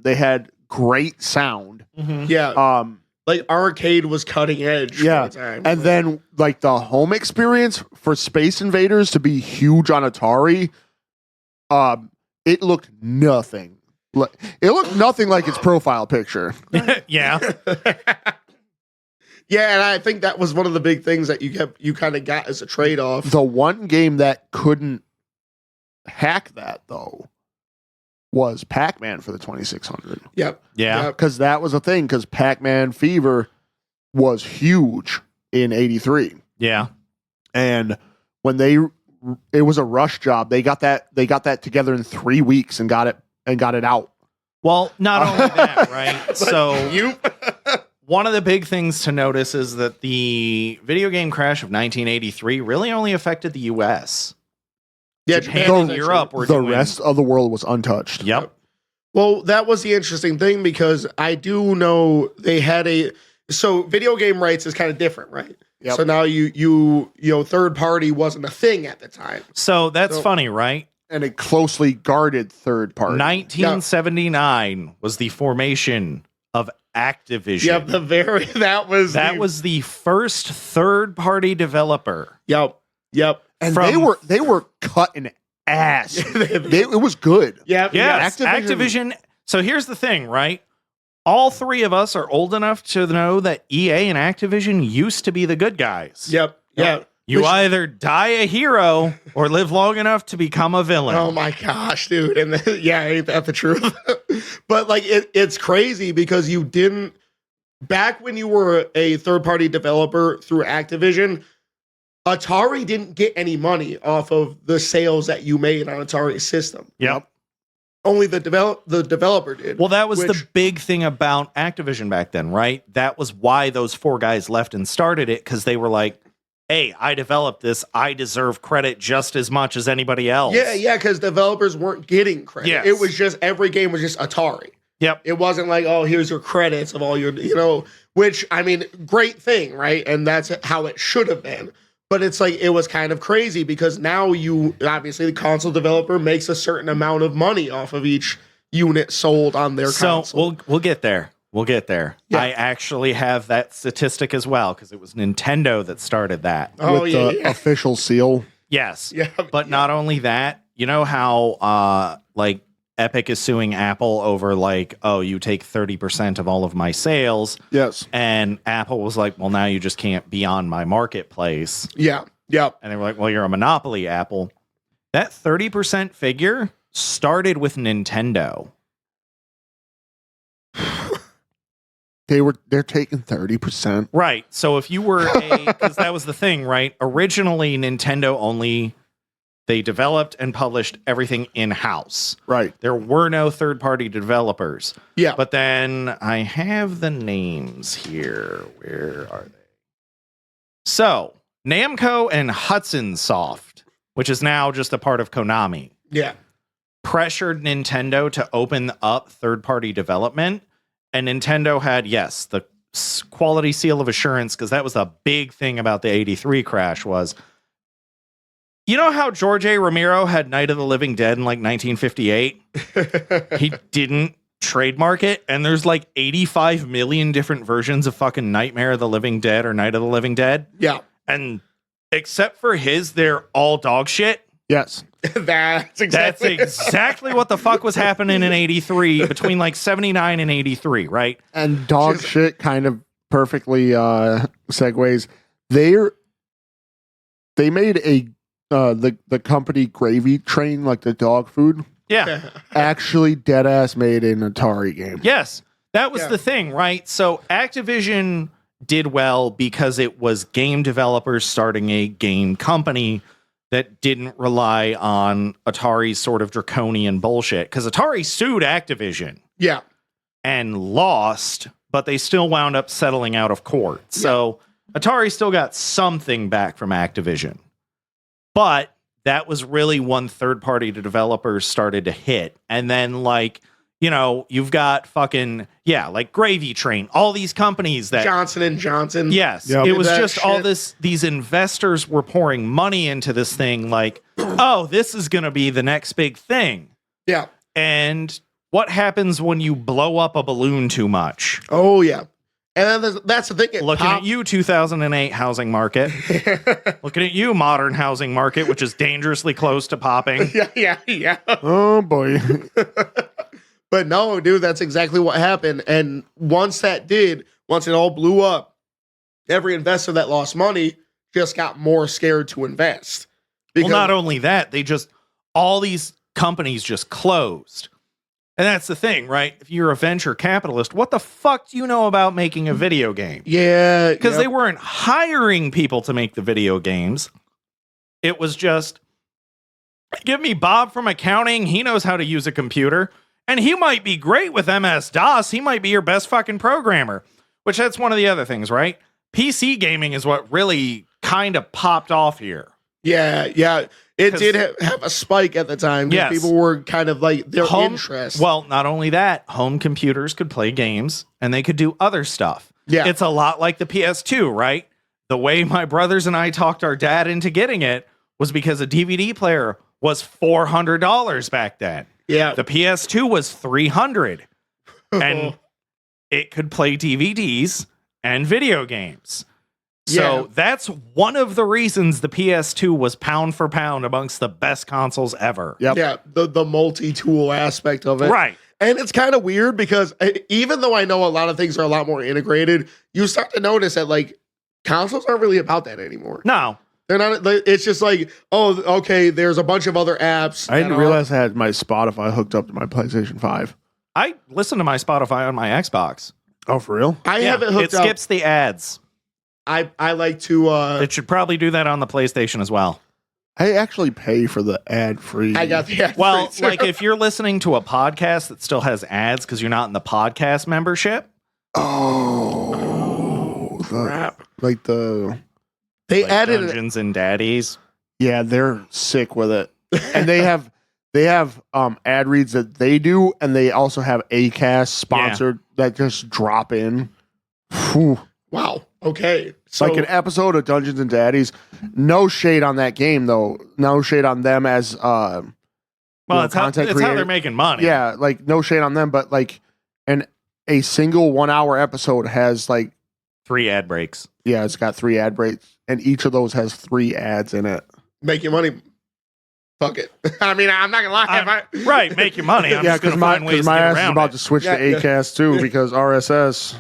They had great sound. Yeah. Like arcade was cutting edge. Yeah. For the time. And then like the home experience for Space Invaders to be huge on Atari, it looked nothing. It looked nothing like its profile picture. Yeah. Yeah, and I think that was one of the big things that you kind of got as a trade off. The one game that couldn't hack that though was Pac-Man for the 2600. Yep. Yeah. Yep. Because that was a thing, because Pac-Man Fever was huge in 83. Yeah. And when it was a rush job, they got that together in 3 weeks and got it out. Well, not only that, right? So You. one of the big things to notice is that the video game crash of 1983 really only affected the US. Yeah, Japan Japan and was Europe were The doing... rest of the world was untouched. Yep. Well, that was the interesting thing, because I do know they had so video game rights is kind of different, right? Yep. So now you third party wasn't a thing at the time. So that's So- funny, right? And a closely guarded third party. 1979 was the formation of Activision. Yep, that was the first third-party developer. Yep. And from- they were cutting ass. It was good. Yep. Yes, Activision- Activision. So here's the thing, right? All three of us are old enough to know that EA and Activision used to be the good guys. Yep. You either die a hero or live long enough to become a villain. Oh my gosh, dude. And ain't that the truth? But like it's crazy, because you didn't, back when you were a third-party developer through Activision, Atari didn't get any money off of the sales that you made on Atari's system. Yep. Only the developer did. Well, that was the Which- big thing about Activision back then, right? That was why those four guys left and started it, because they were like, hey, I developed this. I deserve credit just as much as anybody else. Yeah, because developers weren't getting credit. Yes. It was just, every game was just Atari. Yep. It wasn't like, oh, here's your credits of all your, which, I mean, great thing, right? And that's how it should have been. But it's like, it was kind of crazy, because now obviously the console developer makes a certain amount of money off of each unit sold on their So console. we'll get there. We'll get there. Yeah. I actually have that statistic as well, because it was Nintendo that started that. Oh, with yeah, the yeah. official seal. Yes. Yeah, But not only that, you know how like Epic is suing Apple over like, oh, you take 30% of all of my sales. Yes. And Apple was like, well, now you just can't be on my marketplace. Yeah. And they were like, well, you're a monopoly, Apple. That 30% figure started with Nintendo. They're taking 30%. Right. So if you were because that was the thing, right? Originally, Nintendo they developed and published everything in-house. Right. There were no third-party developers. Yeah. But then I have the names here. Where are they? So Namco and Hudson Soft, which is now just a part of Konami, pressured Nintendo to open up third-party development. And Nintendo had, yes, the quality seal of assurance, because that was a big thing about the 83 crash was, you know how George A. Romero had Night of the Living Dead in like 1958? He didn't trademark it, and there's like 85 million different versions of fucking Nightmare of the Living Dead or Night of the Living Dead. Yeah. And except for his, they're all dog shit. Yes. That's exactly what the fuck was happening in 83 between like 79 and 83, right? And dog shit kind of perfectly segues. They made a the company Gravy Train, like the dog food. Yeah. Actually dead ass made an Atari game. Yes. That was the thing, right? So Activision did well because it was game developers starting a game company that didn't rely on Atari's sort of draconian bullshit. Because Atari sued Activision. Yeah. And lost, but they still wound up settling out of court. So Atari still got something back from Activision. But that was really one third-party developers started to hit. And then, like, you know, you've got fucking, like Gravy Train, all these companies that... Johnson & Johnson. Yes. Yep. It was just shit. All this, these investors were pouring money into this thing like, oh, this is going to be the next big thing. Yeah. And what happens when you blow up a balloon too much? Oh, yeah. And then that's the thing. Looking at you, 2008 housing market. Looking at you, modern housing market, which is dangerously close to popping. Yeah. Oh, boy. But no, dude, that's exactly what happened. And once it all blew up, every investor that lost money just got more scared to invest. Well, not only that, all these companies just closed. And that's the thing, right? If you're a venture capitalist, what the fuck do you know about making a video game? Yeah. Because they weren't hiring people to make the video games. It was just, give me Bob from accounting. He knows how to use a computer. And he might be great with MS-DOS. He might be your best fucking programmer. Which that's one of the other things, right? PC gaming is what really kind of popped off here. Yeah. It did have a spike at the time. Yes. People were kind of like their interest. Well, not only that, home computers could play games and they could do other stuff. Yeah. It's a lot like the PS2, right? The way my brothers and I talked our dad into getting it was because a DVD player was $400 back then. Yeah. The PS2 was $300. And it could play DVDs and video games. So that's one of the reasons the PS2 was pound for pound amongst the best consoles ever. Yep. Yeah, the multi-tool aspect of it. Right. And it's kind of weird because even though I know a lot of things are a lot more integrated, you start to notice that like consoles aren't really about that anymore. No. They're not. It's just like, oh, okay, there's a bunch of other apps. I didn't realize I had my Spotify hooked up to my PlayStation 5. I listen to my Spotify on my Xbox. Oh, for real? I have it hooked up. It skips the ads. I like to... it should probably do that on the PlayStation as well. I actually pay for the ad-free. I got the ad-free. Well, like if you're listening to a podcast that still has ads because you're not in the podcast membership. Oh, crap. Like the... They like added... Dungeons and Daddies. Yeah, they're sick with it. And they have ad reads that they do, and they also have Acast sponsored that just drop in. Whew. Wow. Okay. So, like an episode of Dungeons and Daddies. No shade on that game, though. No shade on them as well, it's how they're making money. Yeah, like no shade on them, but like a single 1 hour episode has like 3 ad breaks. Yeah, it's got 3 ad breaks, and each of those has 3 ads in it. Make your money. Fuck it. I mean, I'm not gonna lie. Right, make your money. Yeah, because my ass is about to switch to Acast too because RSS.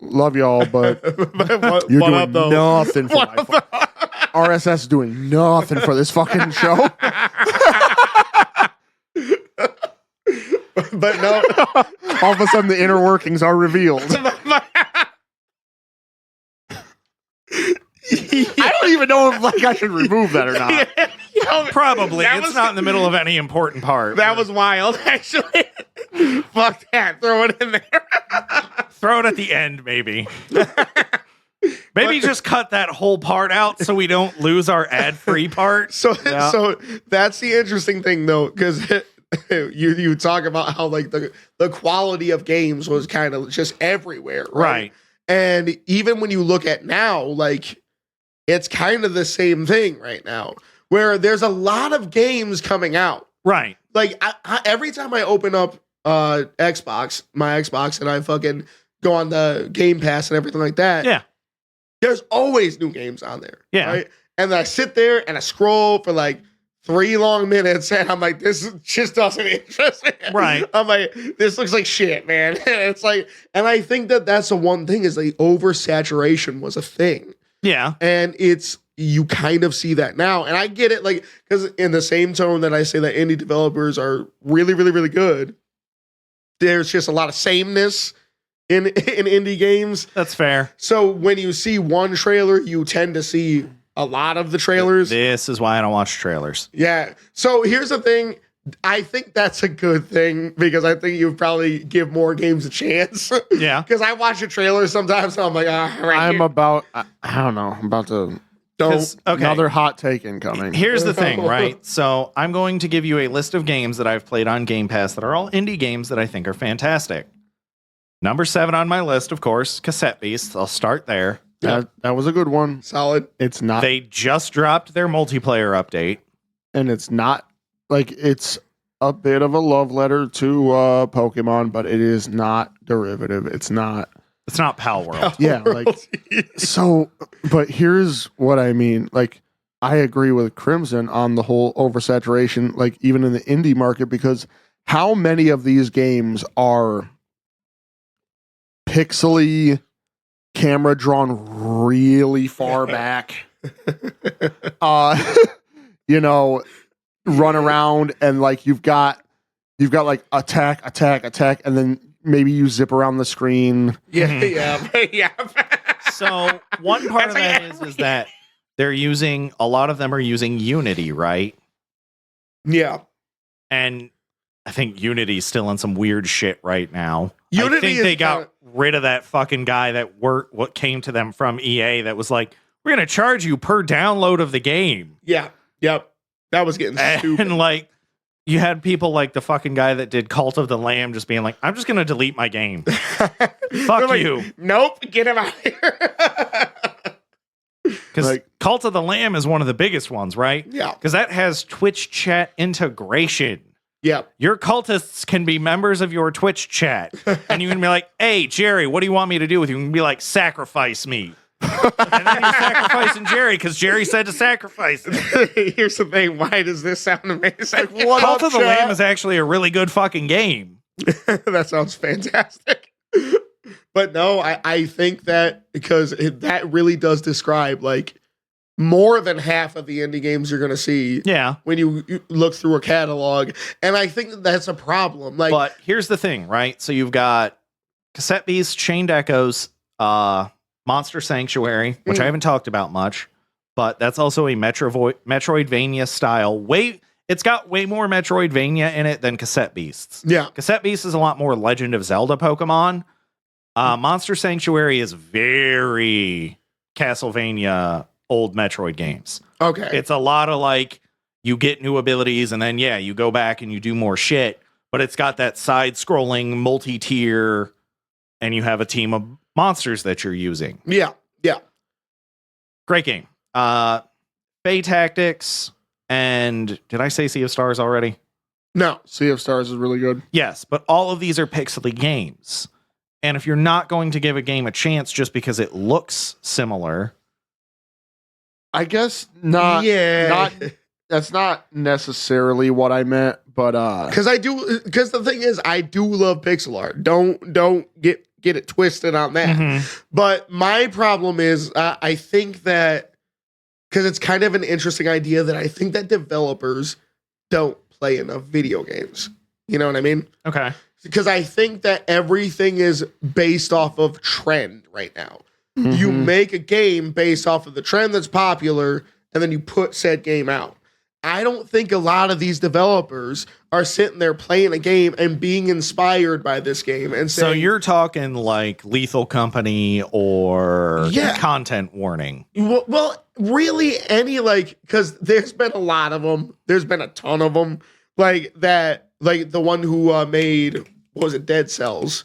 Love y'all, but you're doing nothing for my RSS is doing nothing for this fucking show. But no, all of a sudden the inner workings are revealed. I don't even know if like I should remove that or not. Probably. It's not in the middle of any important part. That was wild, actually. Fuck that. Throw it in there. Throw it at the end, maybe. Maybe just cut that whole part out so we don't lose our ad-free part. So Yeah. so that's the interesting thing though, because you talk about how like the quality of games was kind of just everywhere, right? And even when you look at now, like it's kind of the same thing right now, where there's a lot of games coming out. Right. Like every time I open up my Xbox, and I fucking go on the Game Pass and everything like that. Yeah. There's always new games on there. Yeah. Right? And then I sit there and I scroll for like 3 long minutes, and I'm like, this just doesn't interest me. Right. I'm like, this looks like shit, man. And it's like, and I think that's the one thing is like oversaturation was a thing. Yeah. And you kind of see that now. And I get it, like, because in the same tone that I say that indie developers are really, really, really good, there's just a lot of sameness in indie games. That's fair. So when you see one trailer, you tend to see a lot of the trailers. This is why I don't watch trailers. Yeah. So here's the thing. I think that's a good thing because I think you probably give more games a chance. Yeah. Because I watch a trailer sometimes and I'm like, I'm about to another hot take incoming. Here's the thing, right? So I'm going to give you a list of games that I've played on Game Pass that are all indie games that I think are fantastic. Number 7 on my list, of course, Cassette Beasts. I'll start there. That was a good one. Solid. It's not. They just dropped their multiplayer update. And it's not like it's a bit of a love letter to Pokemon, but it is not derivative. It's not Pal World. Yeah, like so. But here's what I mean. Like, I agree with Crimson on the whole oversaturation, like even in the indie market, because how many of these games are pixely, camera drawn really far back? You know, run around and like you've got like attack, and then maybe you zip around the screen. Yeah. So one part of that is that they're using, a lot of them are using Unity, right? Yeah. And I think Unity's still in some weird shit right now. Unity I think they got rid of that fucking guy that what came to them from EA that was like, we're going to charge you per download of the game. Yeah. Yep. That was getting stupid. And like, you had people like the fucking guy that did Cult of the Lamb just being like, I'm just going to delete my game. Fuck like, you. Nope. Get him out of here. Because Like- Cult of the Lamb is one of the biggest ones, right? Yeah. Because that has Twitch chat integration. Yep. Your cultists can be members of your Twitch chat. And you can be like, hey, Jerry, what do you want me to do with you? You can be like, sacrifice me. And then you're sacrificing Jerry because Jerry said to sacrifice him. Here's the thing. Why does this sound amazing? Cult of the Lamb is actually a really good fucking game. That sounds fantastic. But no, I think that because that really does describe like more than half of the indie games you're going to see. Yeah. When you look through a catalog. And I think that's a problem. Like, but here's the thing, right? So you've got Cassette Beasts, Chained Echoes, Monster Sanctuary, which I haven't talked about much, but that's also a Metroidvania style. It's got way more Metroidvania in it than Cassette Beasts. yeah. Cassette Beasts is a lot more Legend of Zelda Pokemon. Monster Sanctuary is very Castlevania old Metroid games. Okay. It's a lot of like, you get new abilities and then, yeah, you go back and you do more shit, but it's got that side-scrolling multi-tier and you have a team of monsters that you're using. Yeah. Yeah. Great game. Fae Tactics and did I say Sea of Stars already? No. Sea of Stars is really good. Yes, but all of these are pixely games. And if you're not going to give a game a chance just because it looks similar, I guess not. Yeah. Not. That's not necessarily what I meant, but Because the thing is, I do love pixel art. Don't get it twisted on that. But my problem is, I think that because it's kind of an interesting idea that I think that developers don't play enough video games. You know what I mean? okay. Because I think that everything is based off of trend right now. You make a game based off of the trend that's popular, and then you put said game out. I don't think a lot of these developers are sitting there playing a game and being inspired by this game. And saying, So you're talking like Lethal Company or Content Warning. Well, really any because there's been a lot of them. There's been a ton of them like that. Like the one who made, what was it, Dead Cells,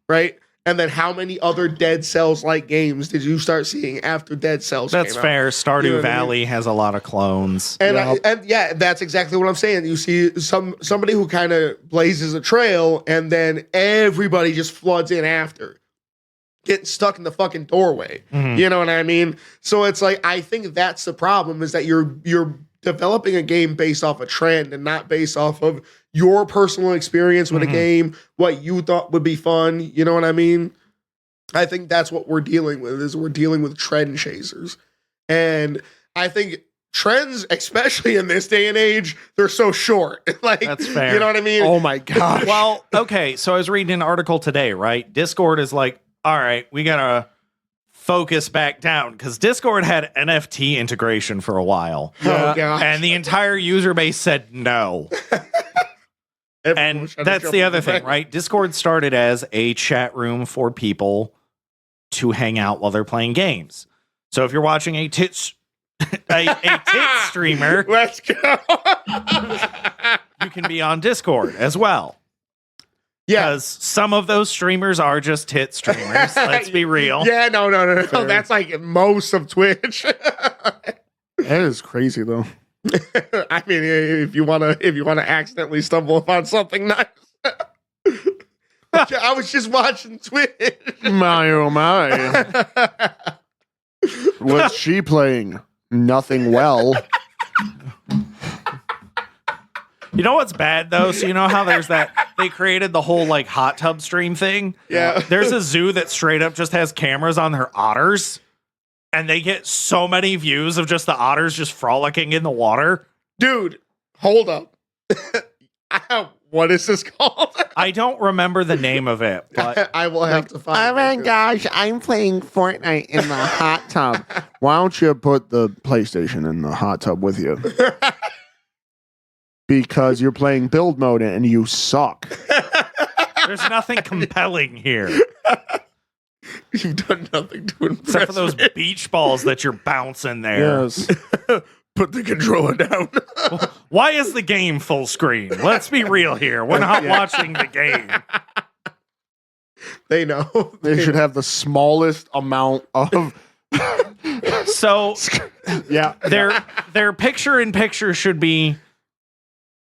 right? And then how many other Dead Cells-like games did you start seeing after Dead Cells That's came fair. out? Stardew Valley has a lot of clones. And, that's exactly what I'm saying. You see somebody who kind of blazes a trail, and then everybody just floods in after, getting stuck in the fucking doorway. You know what I mean? So it's like, I think that's the problem, is that you're developing a game based off a trend and not based off of your personal experience with a game, what you thought would be fun. You know what I mean? I think that's what we're dealing with, is we're dealing with trend chasers. And I think trends, especially in this day and age, they're so short. That's fair. You know what I mean? Oh my gosh. Well, okay. So I was reading an article today, right? Discord is like, all right, we got to focus back down, because Discord had NFT integration for a while. Oh, gosh. And the entire user base said no. And that's the other thing, right? Discord started as a chat room for people to hang out while they're playing games. So if you're watching a tit streamer, let's go. you can be on Discord as well. Yeah. Because some of those streamers are just tit streamers. Let's be real. Yeah, no. That's like most of Twitch. That is crazy though. I mean, if you wanna accidentally stumble upon something nice. I was just watching Twitch. My oh my. What's she playing? Nothing well. You know what's bad though? So you know how there's that, they created the whole like hot tub stream thing? Yeah. There's a zoo that straight up just has cameras on their otters, and they get so many views of just the otters just frolicking in the water. Dude, hold up. What is this called? I don't remember the name of it, but I will have to find it. Oh my gosh, I'm playing Fortnite in the hot tub. Why don't you put the PlayStation in the hot tub with you? Because you're playing build mode and you suck. there's nothing compelling here. You've done nothing to impress Except for those me. beach balls that you're bouncing there. Yes. Put the controller down. Why is the game full screen? Let's be real here. We're not watching the game. They know. They should have the smallest amount of. So Yeah. their picture in picture should be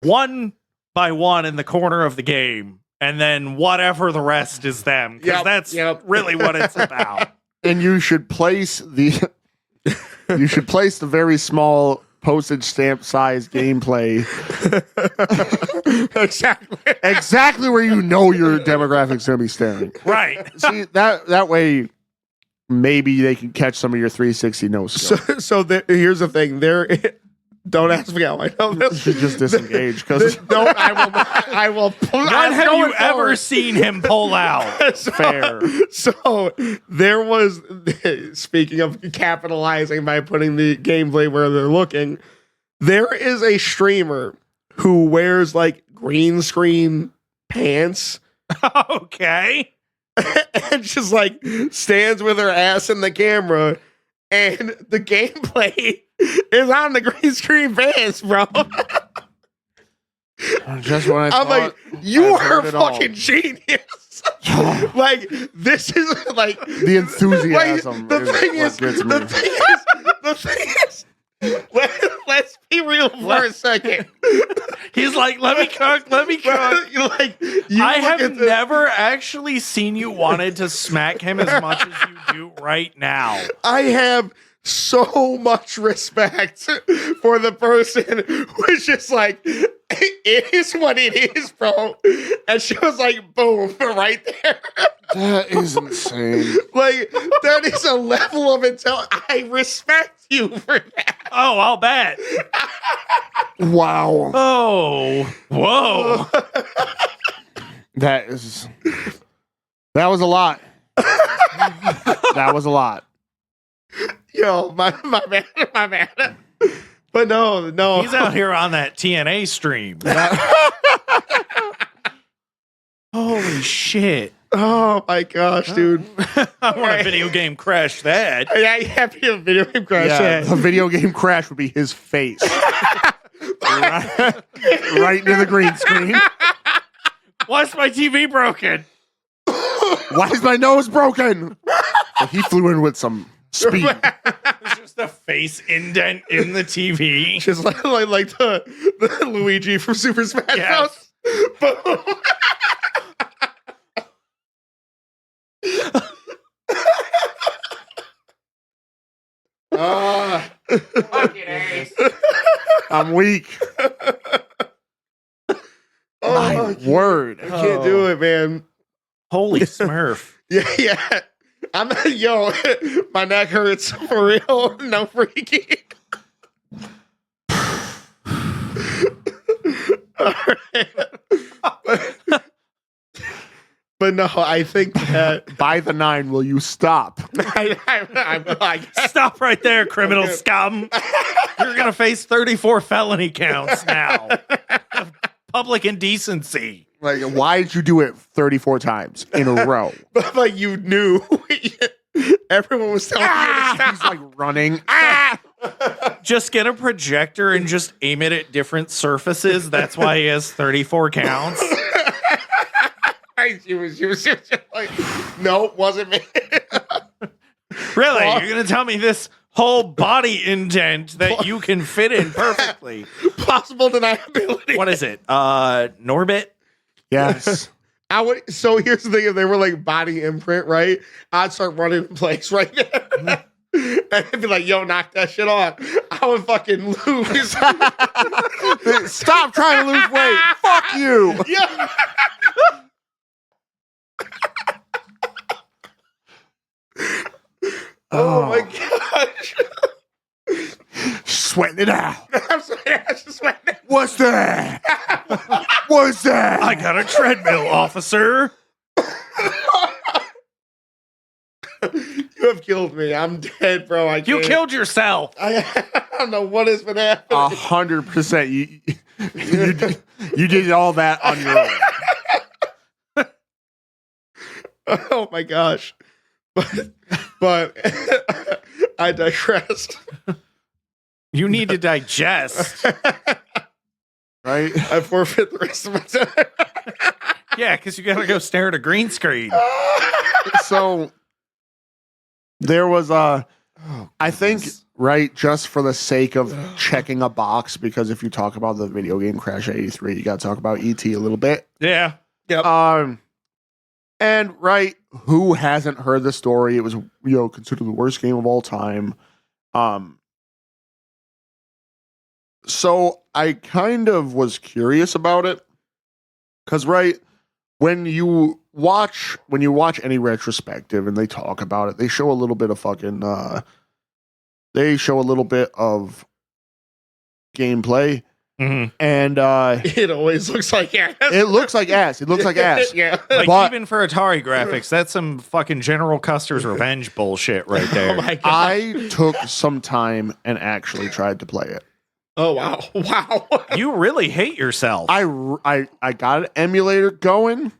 one by one in the corner of the game, and then whatever the rest is them. Because that's really what it's about. And you should place the. You should place the very small postage stamp size gameplay exactly where you know your demographics going to be staring. Right. See, that way maybe they can catch some of your 360 no skill. Here's the thing. Don't ask me how I know You this. should just disengage because No, I will not. I will. When have you ever seen him pull out? fair. So there was, speaking of capitalizing by putting the gameplay where they're looking, there is a streamer who wears like green screen pants Okay. and just like stands with her ass in the camera, and the gameplay is on the green screen pants, bro. Just when I I'm like, you I've are heard it all. fucking genius. Like, this is like The enthusiasm the thing is what gets me. the thing is, let's be real for a second. He's like, let me cook. Like, I have never actually seen you wanted to smack him as much as you do right now. I have so much respect for the person who is just like, it is what it is, bro. And she was like, boom, right there. That is insane. Like, that is a level of intelligence. I respect you for that. Oh, I'll bet. Wow. Oh, whoa. That was a lot. That was a lot. Yo, my man. But no. He's out here on that TNA stream. Holy shit. Oh my gosh, dude. I want a video game crash that. Yeah, be a video game crash. Yeah, the video game crash would be his face. right into the green screen. Why's my TV broken? Why is my nose broken? Well, he flew in with some speed. There's just a face indent in the TV. Just like the Luigi from Super Smash Bros. Yes. Boom. I'm weak. My word. I can't do it, man. Holy Smurf. Yeah. I'm yo, my neck hurts for real. No freaking. But no, I think that By the 9, will you stop? I Stop right there, criminal scum. You're going to face 34 felony counts now. Of public indecency. Like, why did you do it 34 times in a row? But like you knew, everyone was telling you to stop. He's like running. Just get a projector and just aim it at different surfaces. That's why he has 34 counts. She was just like, no, it wasn't me. Really? You're going to tell me this whole body indent that you can fit in perfectly? Possible deniability. What is it? Norbit? Yes. I would. So here's the thing: if they were like body imprint, right? I'd start running in place right there, and I'd be like, "Yo, knock that shit off." I would fucking lose. Stop trying to lose weight. Fuck you. Yeah. Oh my gosh. Sweating it out. I'm sorry, I just went. What's that? What's that? I got a treadmill, officer. You have killed me. I'm dead, bro. I You can't. killed yourself. I don't know what has been happening. 100%. You did all that on your own. Oh my gosh. But I digressed. You need to digest. Right? I forfeit the rest of my time. Yeah, because you got to go stare at a green screen. So there was I think, right, just for the sake of checking a box, because if you talk about the video game Crash 83, you got to talk about ET a little bit. Yeah. Yep. And right, who hasn't heard the story? It was, considered the worst game of all time. So I kind of was curious about it, because right, when you watch any retrospective and they talk about it, they show a little bit of gameplay. Mm-hmm. And It always looks like ass. it looks like ass. It looks like ass. Yeah. Like, But- even for Atari graphics, that's some fucking General Custer's Revenge bullshit right there. Oh my god. I took some time and actually tried to play it. Oh wow. Wow. You really hate yourself. I got an emulator going.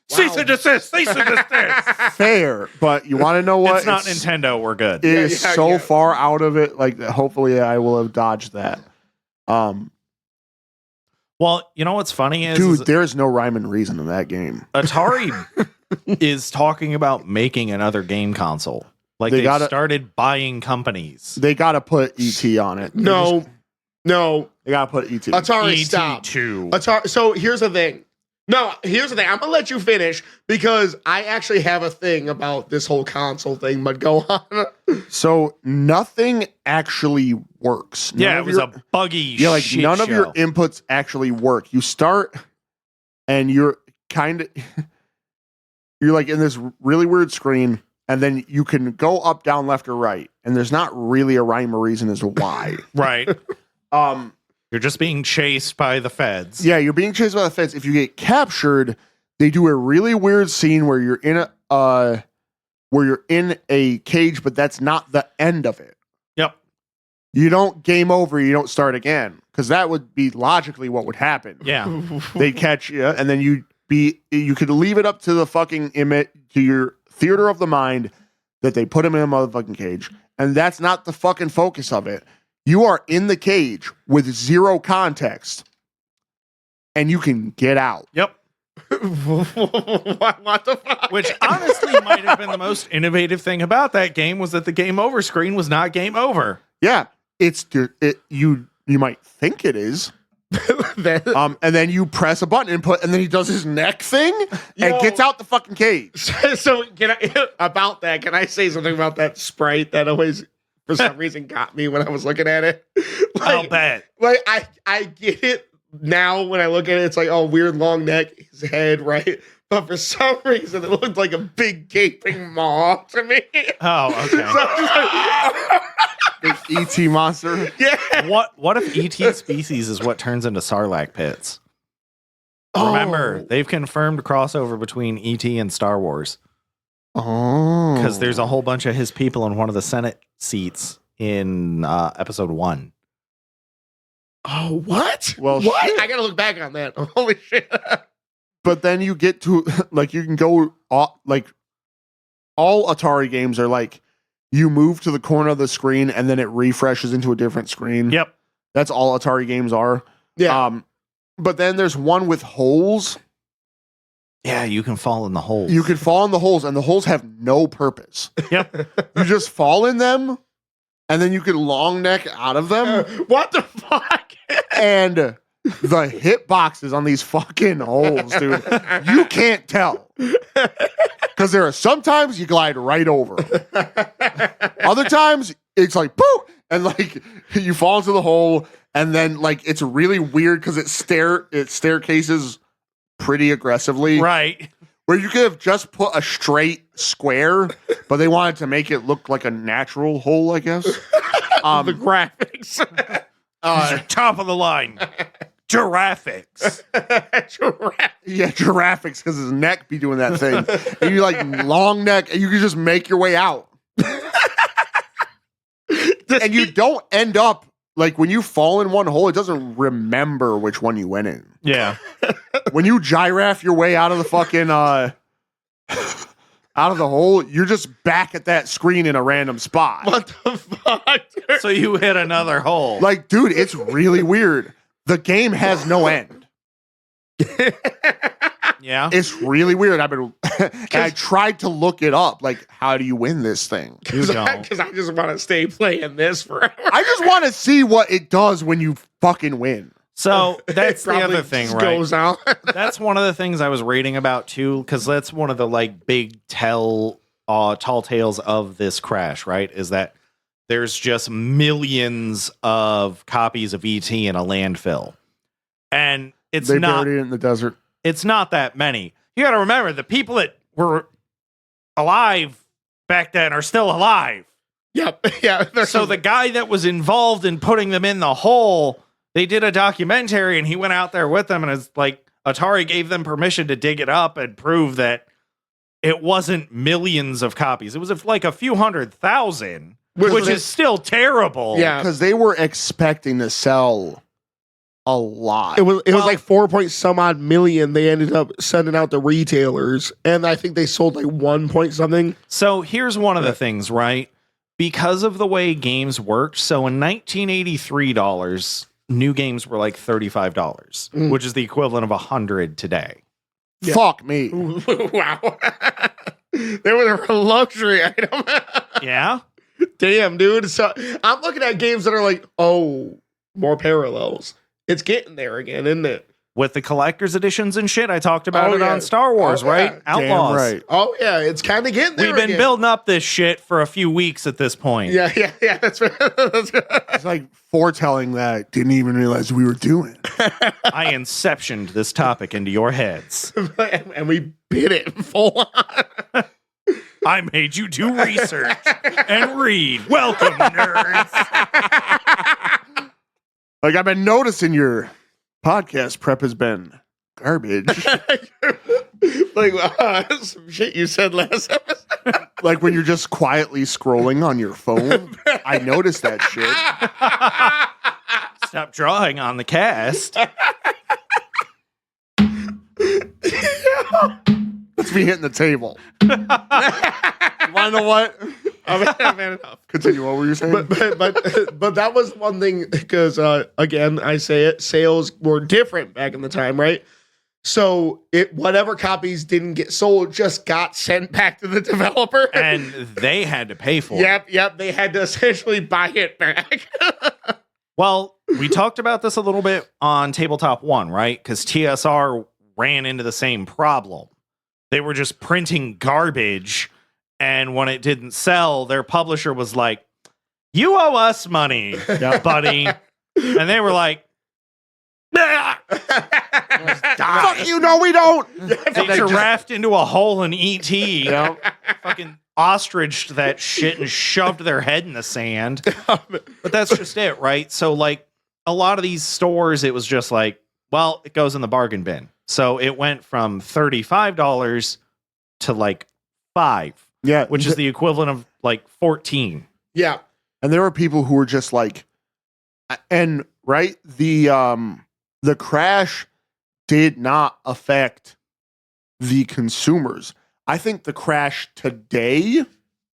Cease and desist. Cease and desist. Fair, but you want to know what? It's not Nintendo. We're good. It is Yeah, so yeah. far out of it. Like, hopefully, I will have dodged that. Well, you know what's funny is Dude, there's no rhyme and reason in that game. Atari is talking about making another game console. Like, they started buying companies. They got to put ET on it. No. They got to put ET. Atari, stop. ET2. Atari. So here's the thing. No, here's the thing. I'm gonna let you finish because I actually have a thing about this whole console thing. But go on. So nothing actually works. None Yeah, it of was your- a buggy like shit none of your show. inputs actually work. You start and you're kind of you're like in this really weird screen, and then you can go up, down, left, or right, and there's not really a rhyme or reason as to why. Right. um You're just being chased by the feds. yeah, you're being chased by the feds. If you get captured, they do a really weird scene where you're in a cage, but that's not the end of it. Yep. you don't game over, you don't start again. Because that would be logically what would happen. Yeah. They'd catch you, and then you could leave it up to the fucking to your theater of the mind that they put him in a motherfucking cage. And that's not the fucking focus of it. You are in the cage with zero context, and you can get out. Yep. What the fuck? Which honestly might have been the most innovative thing about that game was that the game over screen was not game over. Yeah, you might think it is. And then you press a button and then he does his neck thing and gets out the fucking cage. So can I say something about that sprite that always for some reason got me when I was looking at it? I'll bet. Like I get it now when I look at it, it's like, oh, weird long neck, his head, right? But for some reason, it looked like a big gaping maw to me. Oh, okay. Big E.T. monster. Yeah. What if E.T. species is what turns into Sarlacc pits? Remember, they've confirmed crossover between E.T. and Star Wars. Oh. Because there's a whole bunch of his people in one of the Senate seats in episode 1. Oh, what? Well, what? shit. I gotta look back on that. Holy shit. But then you get to, like, you can go, like, all Atari games are like, you move to the corner of the screen and then it refreshes into a different screen. Yep. That's all Atari games are. Yeah. But then there's one with holes. Yeah, you can fall in the holes. You can fall in the holes, and the holes have no purpose. Yep. You just fall in them, and then you can long neck out of them. What the fuck? And the hit boxes on these fucking holes, dude, you can't tell. Because there are sometimes you glide right over. Other times it's like boom, and like you fall into the hole, and then like it's really weird because it staircases pretty aggressively. Right. Where you could have just put a straight square, but they wanted to make it look like a natural hole, I guess. The graphics. These are top of the line. Giraffics. Yeah, giraffics, because his neck be doing that thing. And you like long neck, and you can just make your way out. And you don't end up, like when you fall in one hole, it doesn't remember which one you went in. Yeah. When you giraffe your way out of the fucking, out of the hole, you're just back at that screen in a random spot. What the fuck? So you hit another hole. Like, dude, it's really weird. The game has no end. Yeah. It's really weird. And I tried to look it up. Like, how do you win this thing? Because I just want to stay playing this forever. I just want to see what it does when you fucking win. So that's It the probably other thing, just right? Goes out. That's one of the things I was reading about too, because that's one of the like big tall tales of this crash, right? Is that there's just millions of copies of ET in a landfill. And it's They not buried it in the desert. it's not that many. You got to remember the people that were alive back then are still alive. Yep. Yeah. So the guy that was involved in putting them in the hole, they did a documentary and he went out there with them, and it's like Atari gave them permission to dig it up and prove that it wasn't millions of copies. It was like a few 100,000, which is still terrible. Yeah. Because they were expecting to sell a lot. It was like 4 point some odd million. They ended up sending out to retailers, and I think they sold like 1 point something. So here's one of the things, right? Because of the way games worked, so in 1983 new games were like $35, which is the equivalent of $100 today. Yeah. Fuck me. Wow. They were a luxury item. Yeah. Damn, dude. So I'm looking at games that are like, oh, more parallels. It's getting there again, isn't it? With the collector's editions and shit, I talked about it yeah. on Star Wars, Oh, right? yeah. Outlaws. Damn right. Oh, yeah. It's kind of getting there. We've been again. building up this shit for a few weeks at this point. Yeah. That's right. It's like foretelling that I didn't even realize we were doing. I inceptioned this topic into your heads. And we bit it full on. I made you do research and read. Welcome, nerds. Like, I've been noticing your podcast prep has been garbage. Like some shit you said last episode. Like when you're just quietly scrolling on your phone. I noticed that shit. Stop drawing on the cast. That's me hitting the table. You want to know what? I've had enough. Continue. What were you saying? But that was one thing because again, I say it, sales were different back in the time, right? So whatever copies didn't get sold just got sent back to the developer, And they had to pay for it. Yep. They had to essentially buy it back. Well, we talked about this a little bit on Tabletop 1, right? Because TSR ran into the same problem. They were just printing garbage, and when it didn't sell, their publisher was like, "You owe us money, buddy." And they were like, "Nah." Fuck you, no, we don't. They giraffed into a hole in E.T. Fucking ostriched that shit and shoved their head in the sand. But that's just it, right? So, like, a lot of these stores, it was just like, well, it goes in the bargain bin. So it went from $35 to like $5, Yeah, which is the equivalent of like 14. Yeah. and there were people who were just like, and right, the crash did not affect the consumers. I think the crash today Is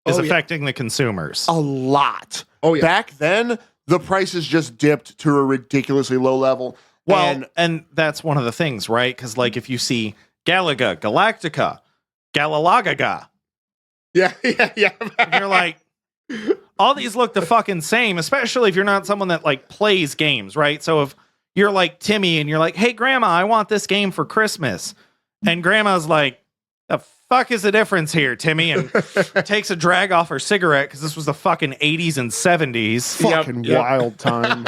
Oh, yeah. affecting the consumers. a lot. Oh yeah. Back then, the prices just dipped to a ridiculously low level. Well, and that's one of the things, right? Because like if you see Galaga, Galactica, Galalagaga, Yeah. and you're like, all these look the fucking same, especially if you're not someone that like plays games, right? So if you're like Timmy and you're like, "Hey grandma, I want this game for Christmas." And grandma's like, "The fuck is the difference here, Timmy?" And takes a drag off her cigarette because this was the fucking 80s and 70s. fucking Yep. wild time.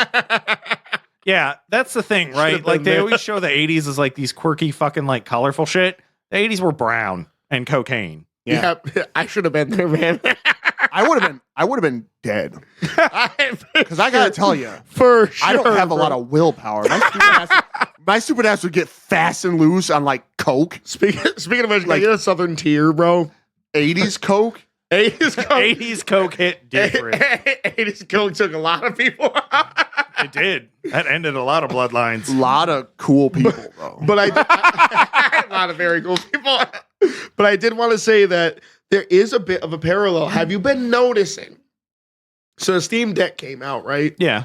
Yeah, that's the thing, right? Should've Like been they there. always show the 80s as like these quirky fucking like colorful shit. The 80s were brown and cocaine. Yeah. I should have been there, man. I would have been dead. Because I gotta tell you, For sure. I don't have a bro. lot of willpower. My stupid ass would get fast and loose on like coke, Speaking of which, Like- like a Southern tier, bro. 80s coke. 80s Coke. 80s coke hit different. 80s Coke took a lot of people out. It did. That ended a lot of bloodlines. A lot of cool people, though. But a lot of very cool people. But I did want to say that there is a bit of a parallel. Have you been noticing? So the Steam Deck came out, right? Yeah.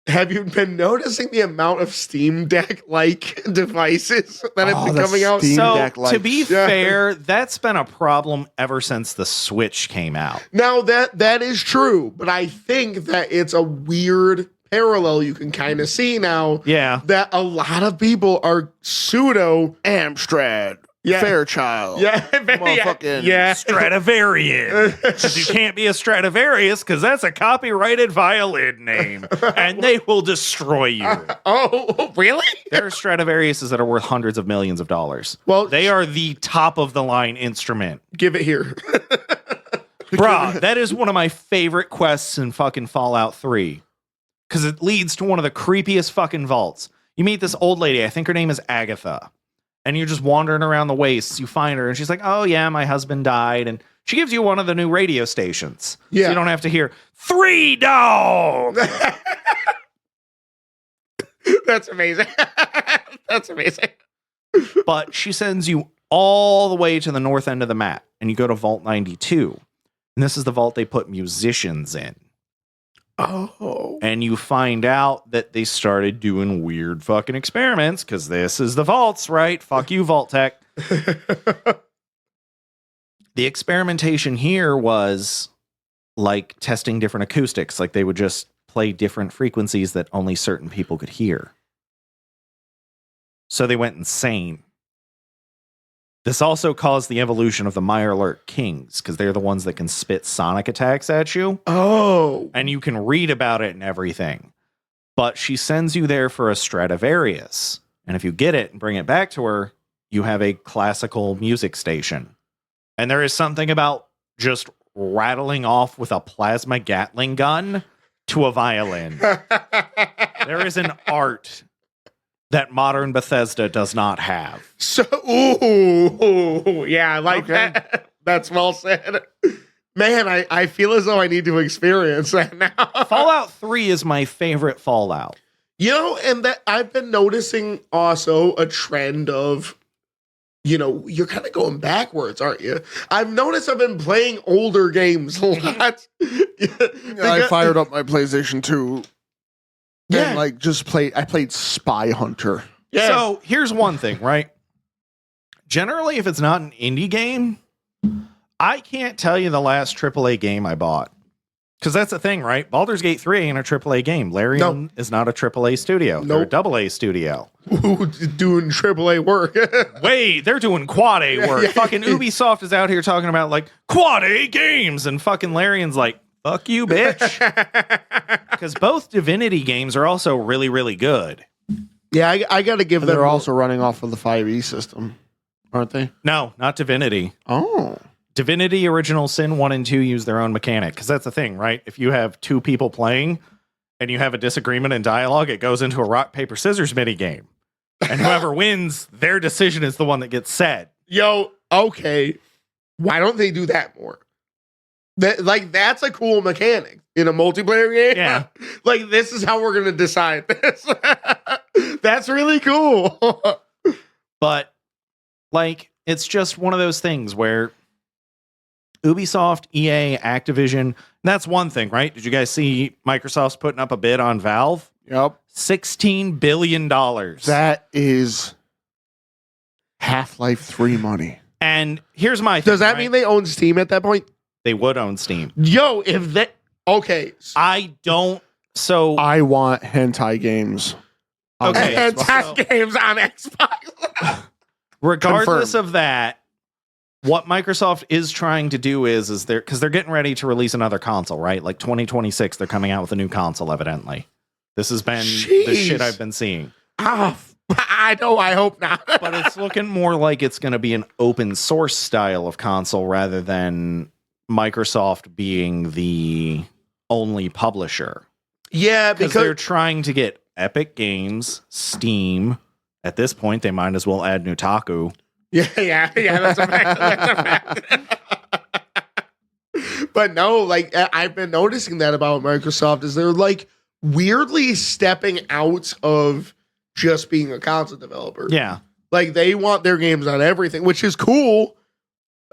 Have you been noticing the amount of Steam Deck-like devices that have been the coming out? Steam So Deck to likes. be Yeah. fair, that's been a problem ever since the Switch came out. Now that is true, but I think that it's a weird parallel you can kind of see now Yeah. that a lot of people are pseudo Amstrad, Yeah. Fairchild, motherfucking yeah. Stradivarius. 'Cause you can't be a Stradivarius because that's a copyrighted violin name. And they will destroy you. Oh, really? There are Stradivariuses that are worth hundreds of millions of dollars. Well, They are the top of the line instrument. give it here. Bruh, that is one of my favorite quests in fucking Fallout 3. Because it leads to one of the creepiest fucking vaults. You meet this old lady, I think her name is Agatha. And you're just wandering around the wastes. You find her, and she's like, "Oh, yeah, my husband died." And she gives you one of the new radio stations. Yeah. So you don't have to hear, "3 dogs!" That's amazing. That's amazing. But she sends you all the way to the north end of the map. And you go to Vault 92. And this is the vault they put musicians in. Oh. And you find out that they started doing weird fucking experiments because this is the vaults, right? Fuck you, Vault Tech. The experimentation here was like testing different acoustics. Like they would just play different frequencies that only certain people could hear. So they went insane. This also caused the evolution of the Mirelurk Kings because they're the ones that can spit sonic attacks at you. Oh. And you can read about it and everything. But she sends you there for a Stradivarius. And if you get it and bring it back to her, you have a classical music station. And there is something about just rattling off with a plasma Gatling gun to a violin. There is an art that modern Bethesda does not have. So, ooh, yeah, I like Okay. that. That's well said. Man, I feel as though I need to experience that now. Fallout 3 is my favorite Fallout. You know, and that I've been noticing also a trend of, you know, you're kind of going backwards, aren't you? I've noticed I've been playing older games a lot. I fired up my PlayStation 2. Yeah. And I played Spy Hunter. Yeah. So here's one thing, right? Generally, if it's not an indie game, I can't tell you the last AAA game I bought. Because that's the thing, right? Baldur's Gate 3 ain't a AAA game. Larian is not a AAA studio. Nope. They're a AA studio. Doing AAA work. Wait, they're doing quad A work. Yeah. Fucking Ubisoft is out here talking about like quad A games, and fucking Larian's like, fuck you, bitch. Because both Divinity games are also really, really good. Yeah, I got to give them. They're also running off of the 5e system, aren't they? No, not Divinity. Oh. Divinity Original Sin 1 and 2 use their own mechanic. Because that's the thing, right? If you have two people playing and you have a disagreement in dialogue, it goes into a rock, paper, scissors mini game. And whoever wins, their decision is the one that gets said. Yo, okay. Why don't they do that more? That's a cool mechanic in a multiplayer game. Yeah. Like, this is how we're going to decide this. That's really cool. But, like, it's just one of those things where Ubisoft, EA, Activision, that's one thing, right? Did you guys see Microsoft's putting up a bid on Valve? Yep. $16 billion. That is Half-Life 3 money. And here's my thing, Does that right? mean they own Steam at that point? They would own Steam. Yo, if that... Okay. I don't... So... I want hentai games. on Okay, the And Xbox. test games on Xbox. regardless Confirmed. of that, what Microsoft is trying to do is they're getting ready to release another console, right? Like 2026, they're coming out with a new console, evidently. This has been the Jeez. shit I've been seeing. I know, I hope not. But it's looking more like it's going to be an open source style of console rather than Microsoft being the only publisher. Yeah, Because they're because... trying to get Epic Games, Steam. At this point, they might as well add Nutaku. Yeah, that's a fact. That's a fact. But no, like, I've been noticing that about Microsoft is they're, like, weirdly stepping out of just being a console developer. Yeah. Like, they want their games on everything, which is cool.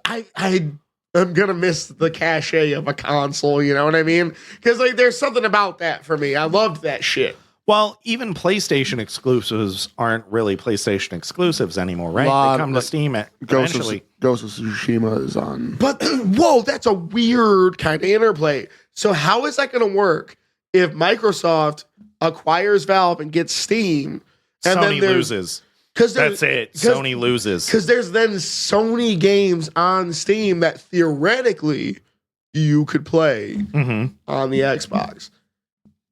I'm gonna miss the cachet of a console, you know what I mean? Because, like, there's something about that for me. I loved that shit. Well, even PlayStation exclusives aren't really PlayStation exclusives anymore, right? They come to Steam eventually. Ghost of Tsushima is on. But, whoa, that's a weird kind of interplay. So how is that going to work if Microsoft acquires Valve and gets Steam? And Sony then loses. That's it. Sony loses. Because there's then Sony games on Steam that theoretically you could play Mm-hmm. on the Xbox.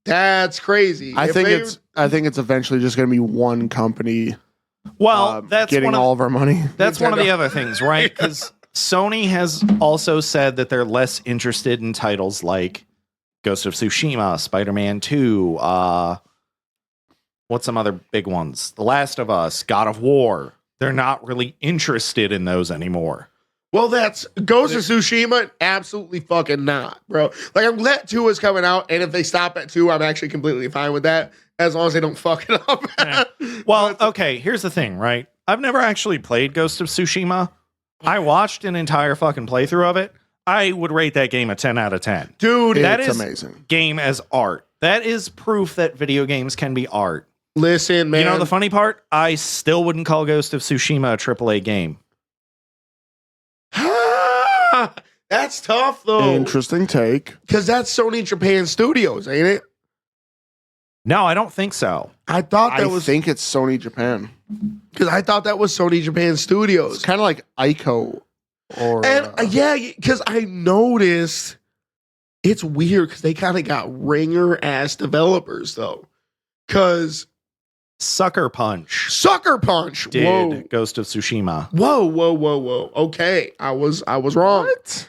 That's crazy. I think it's eventually just going to be one company. Well, that's getting one of, all of our money. that's one of the Nintendo. other things, right? Because Sony has also said that they're less interested in titles like Ghost of Tsushima, Spider-Man 2, what's some other big ones? The Last of Us, God of War. They're not really interested in those anymore. Well, that's Ghost of Tsushima. Absolutely fucking not, bro. Like, I'm glad 2 is coming out, and if they stop at 2, I'm actually completely fine with that, as long as they don't fuck it up. Yeah. Well, okay, here's the thing, right? I've never actually played Ghost of Tsushima. I watched an entire fucking playthrough of it. I would rate that game a 10 out of 10. Dude, That It's is amazing. game as art. That is proof that video games can be art. listen, man. You know the funny part? I still wouldn't call Ghost of Tsushima a AAA game. That's tough, though. Interesting take. Because that's Sony Japan Studios, ain't it? No, I don't think so. I thought that I was think it's Sony Japan. because I thought that was Sony Japan It's Studios. kind of like Ico. Or And yeah, because I noticed it's weird because they kind of got ringer ass developers though. Because Sucker Punch Sucker Punch did Ghost of Tsushima. Whoa. Okay, I was wrong. what?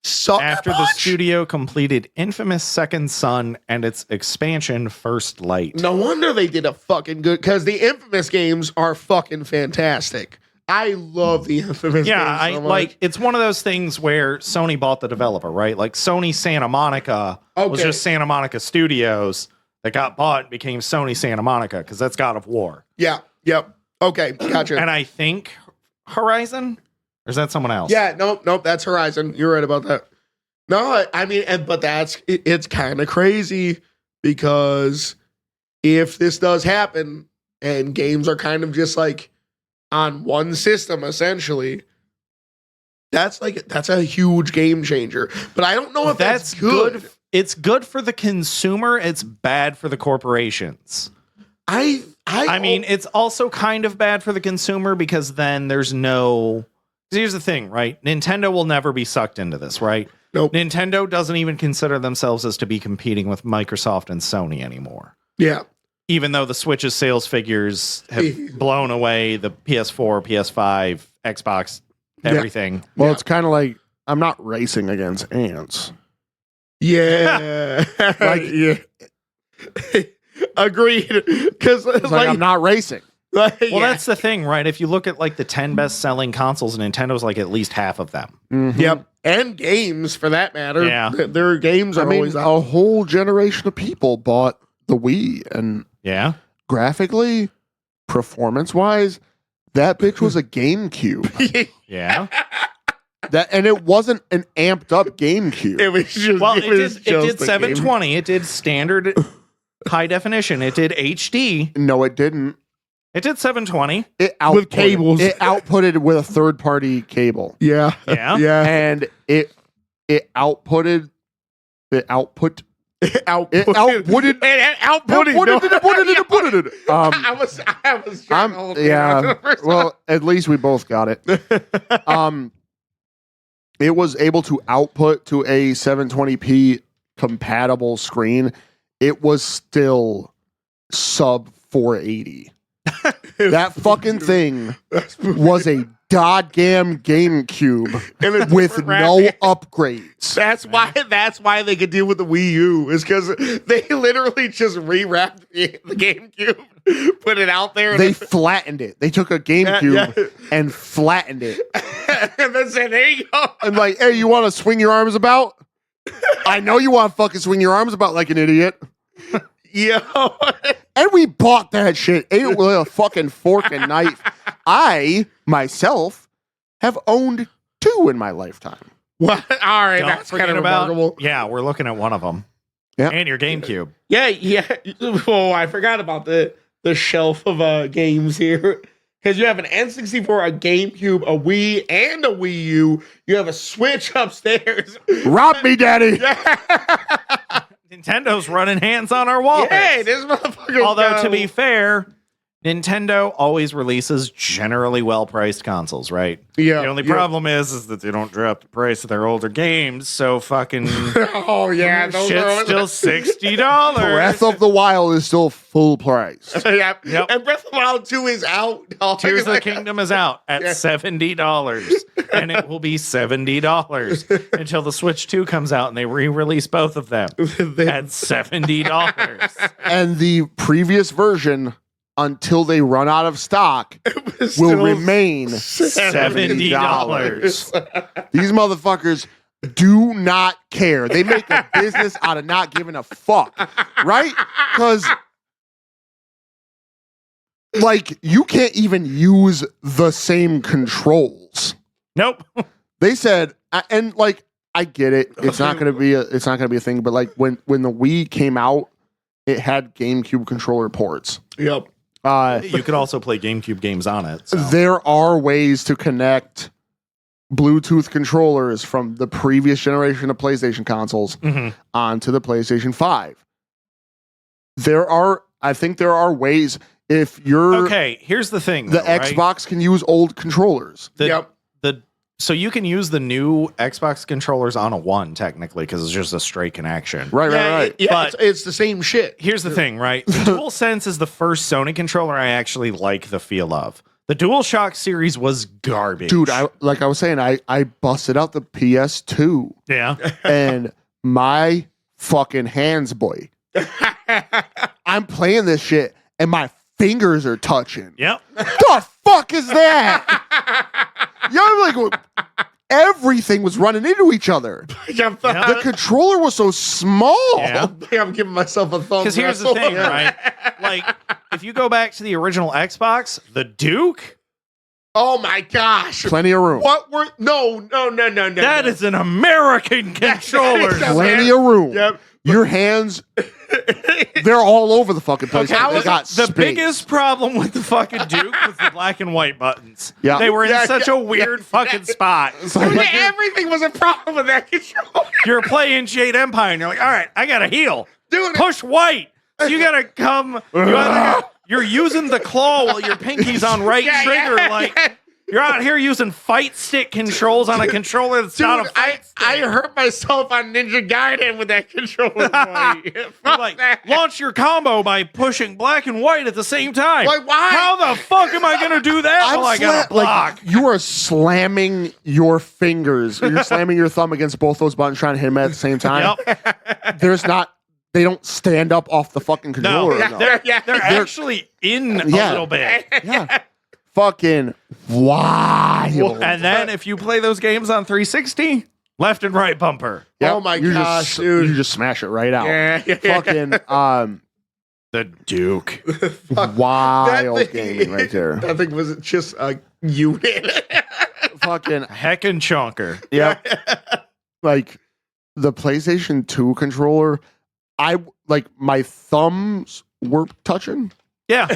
Sucker After the Punch? studio completed Infamous Second Son and its expansion First Light. No wonder they did a fucking good because the Infamous games are fucking fantastic. I love the Infamous Yeah, game so much. like it's one of those things where Sony bought the developer, right? Like Sony Santa Monica was just Santa Monica Studios that got bought and became Sony Santa Monica because that's God of War. Yeah. Yep. Okay. Gotcha. And I think Horizon, or is that someone else? Yeah. Nope. That's Horizon. You're right about that. No, I mean, but it's kind of crazy because if this does happen and games are kind of just like on one system, essentially, that's a huge game changer. But I don't know if that's good. It's good for the consumer. It's bad for the corporations. I mean, it's also kind of bad for the consumer because then there's no. Here's the thing, right? Nintendo will never be sucked into this, right? Nope. Nintendo doesn't even consider themselves as to be competing with Microsoft and Sony anymore. Yeah. Even though the Switch's sales figures have blown away the PS4, PS5, Xbox, everything. Well, it's kind of like I'm not racing against ants. Yeah. Like, agreed. Because like I'm not racing. Well, that's the thing, right? If you look at like the 10 best-selling consoles, Nintendo's like at least half of them. Mm-hmm. Yep. And games, for that matter. Yeah. Their games are always a whole generation of people bought the Wii, and graphically, performance-wise, that bitch was a GameCube. Yeah. And it wasn't an amped-up GameCube. It was just it did 720. It did standard high definition. It did HD. No, it didn't. It did 720. It with cables. It outputted with a third-party cable. Yeah. Yeah. Yeah. And it outputted. It output. I was trying to hold it on. Well, at least we both got it. It was able to output to a 720p compatible screen. It was still sub 480. That fucking thing was a goddamn GameCube with no upgrades. That's why they could deal with the Wii U, is because they literally just rewrapped the GameCube, put it out there. They flattened it. They took a GameCube and flattened it. And then said, there you go. And like, hey, you want to swing your arms about? I know you want to fucking swing your arms about like an idiot. Yo. And we bought that shit. Ate it with a fucking fork and knife. I, myself, have owned 2 in my lifetime. What? All right, Don't that's kind of forget remarkable. Yeah, we're looking at one of them. Yeah. And your GameCube. Yeah. Oh, I forgot about the shelf of games here. Because you have an N64, a GameCube, a Wii, and a Wii U. You have a Switch upstairs. Rob me, daddy. Nintendo's running hands on our wallets. Hey, this motherfucker. Although, to be fair, Nintendo always releases generally well-priced consoles, right? Yeah. The only problem is that they don't drop the price of their older games, so fucking oh yeah, those shit's still $60. Breath of the Wild is still full price. Yep. Yep. And Breath of the Wild 2 is out. Tears of the Kingdom is out at $70, and it will be $70 until the Switch 2 comes out and they re-release both of them at $70. And the previous version, until they run out of stock, will remain $70. These motherfuckers do not care. They make a business out of not giving a fuck, right? Because, like, you can't even use the same controls. Nope. They said, and like, I get it. It's not gonna be a thing. But like, when the Wii came out, it had GameCube controller ports. Yep. You could also play GameCube games on it. So. There are ways to connect Bluetooth controllers from the previous generation of PlayStation consoles onto the PlayStation 5. I think there are ways. If you're okay, here's the thing. The Xbox can use old controllers. So you can use the new Xbox controllers on a One, technically, because it's just a straight connection. Right. Yeah, But it's the same shit. Here's the thing, right? The DualSense is the first Sony controller I actually like the feel of. The DualShock series was garbage. Dude, I was saying, I busted out the PS2. Yeah. And my fucking hands, boy. I'm playing this shit, and my fingers are touching. Yep. The fuck is that? Yeah, I'm like, everything was running into each other. The controller was so small. Yeah. I'm giving myself a thumb. Because here's the thing, right? Like, if you go back to the original Xbox, the Duke, Oh my gosh. Plenty of room. What were no. that is an American controller. That is Plenty of room. Yep. Your hands, they're all over the fucking place. Okay, They got the space. biggest problem with the fucking Duke was the black and white buttons. Yeah. They were in such a weird fucking spot. Dude, everything was a problem with that controller. You're playing Jade Empire and you're like, all right, I gotta heal. Dude, Push white. So you gotta come. You're using the claw while your pinky's on right trigger. Like, you're out here using fight stick controls on a controller that's not a fight stick. I hurt myself on Ninja Gaiden with that controller. Like, launch your combo by pushing black and white at the same time. Like, why? How the fuck am I gonna do that while I gotta block? Like, you are slamming your fingers. You're slamming your thumb against both those buttons, trying to hit them at the same time. Yep. They don't stand up off the fucking controller. No, they're actually in a little bit. Yeah. Fucking wild. And then if you play those games on 360, left and right bumper. Yep. Oh my You gosh, dude. You just smash it right out. Yeah. Fucking The Duke. wild gaming right there. That thing was just a unit. Fucking Heckin' chonker. yep. Like the PlayStation 2 controller, my thumbs were touching. Yeah.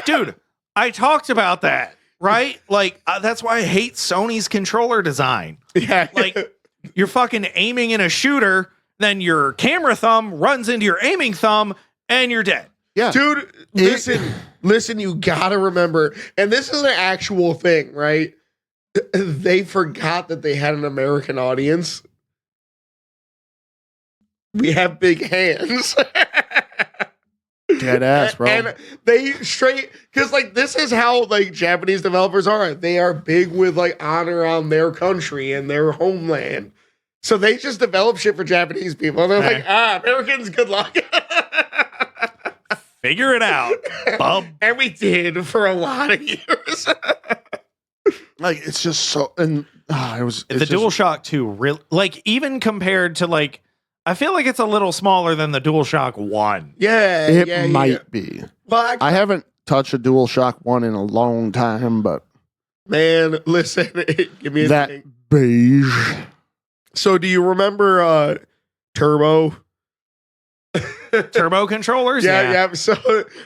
Dude, I talked about that, right? Like, that's why I hate Sony's controller design. Yeah. Like, you're fucking aiming in a shooter, then your camera thumb runs into your aiming thumb, and you're dead. Yeah. Dude, listen, you gotta remember, and this is an actual thing, right? They forgot that they had an American audience. We have big hands. Dead ass, bro. And they straight, because like this is how like Japanese developers are. They are big with like honor on their country and their homeland. So they just develop shit for Japanese people. And they're like, Americans, good luck. Figure it out, bub. And we did for a lot of years. Like it's just so, and The DualShock 2, really, like, even compared to like, I feel like it's a little smaller than the DualShock 1. Yeah, it might be. Well, I haven't touched a DualShock 1 in a long time, but man, listen, give me that thing. beige. So, do you remember Turbo? Turbo controllers? Yeah. So,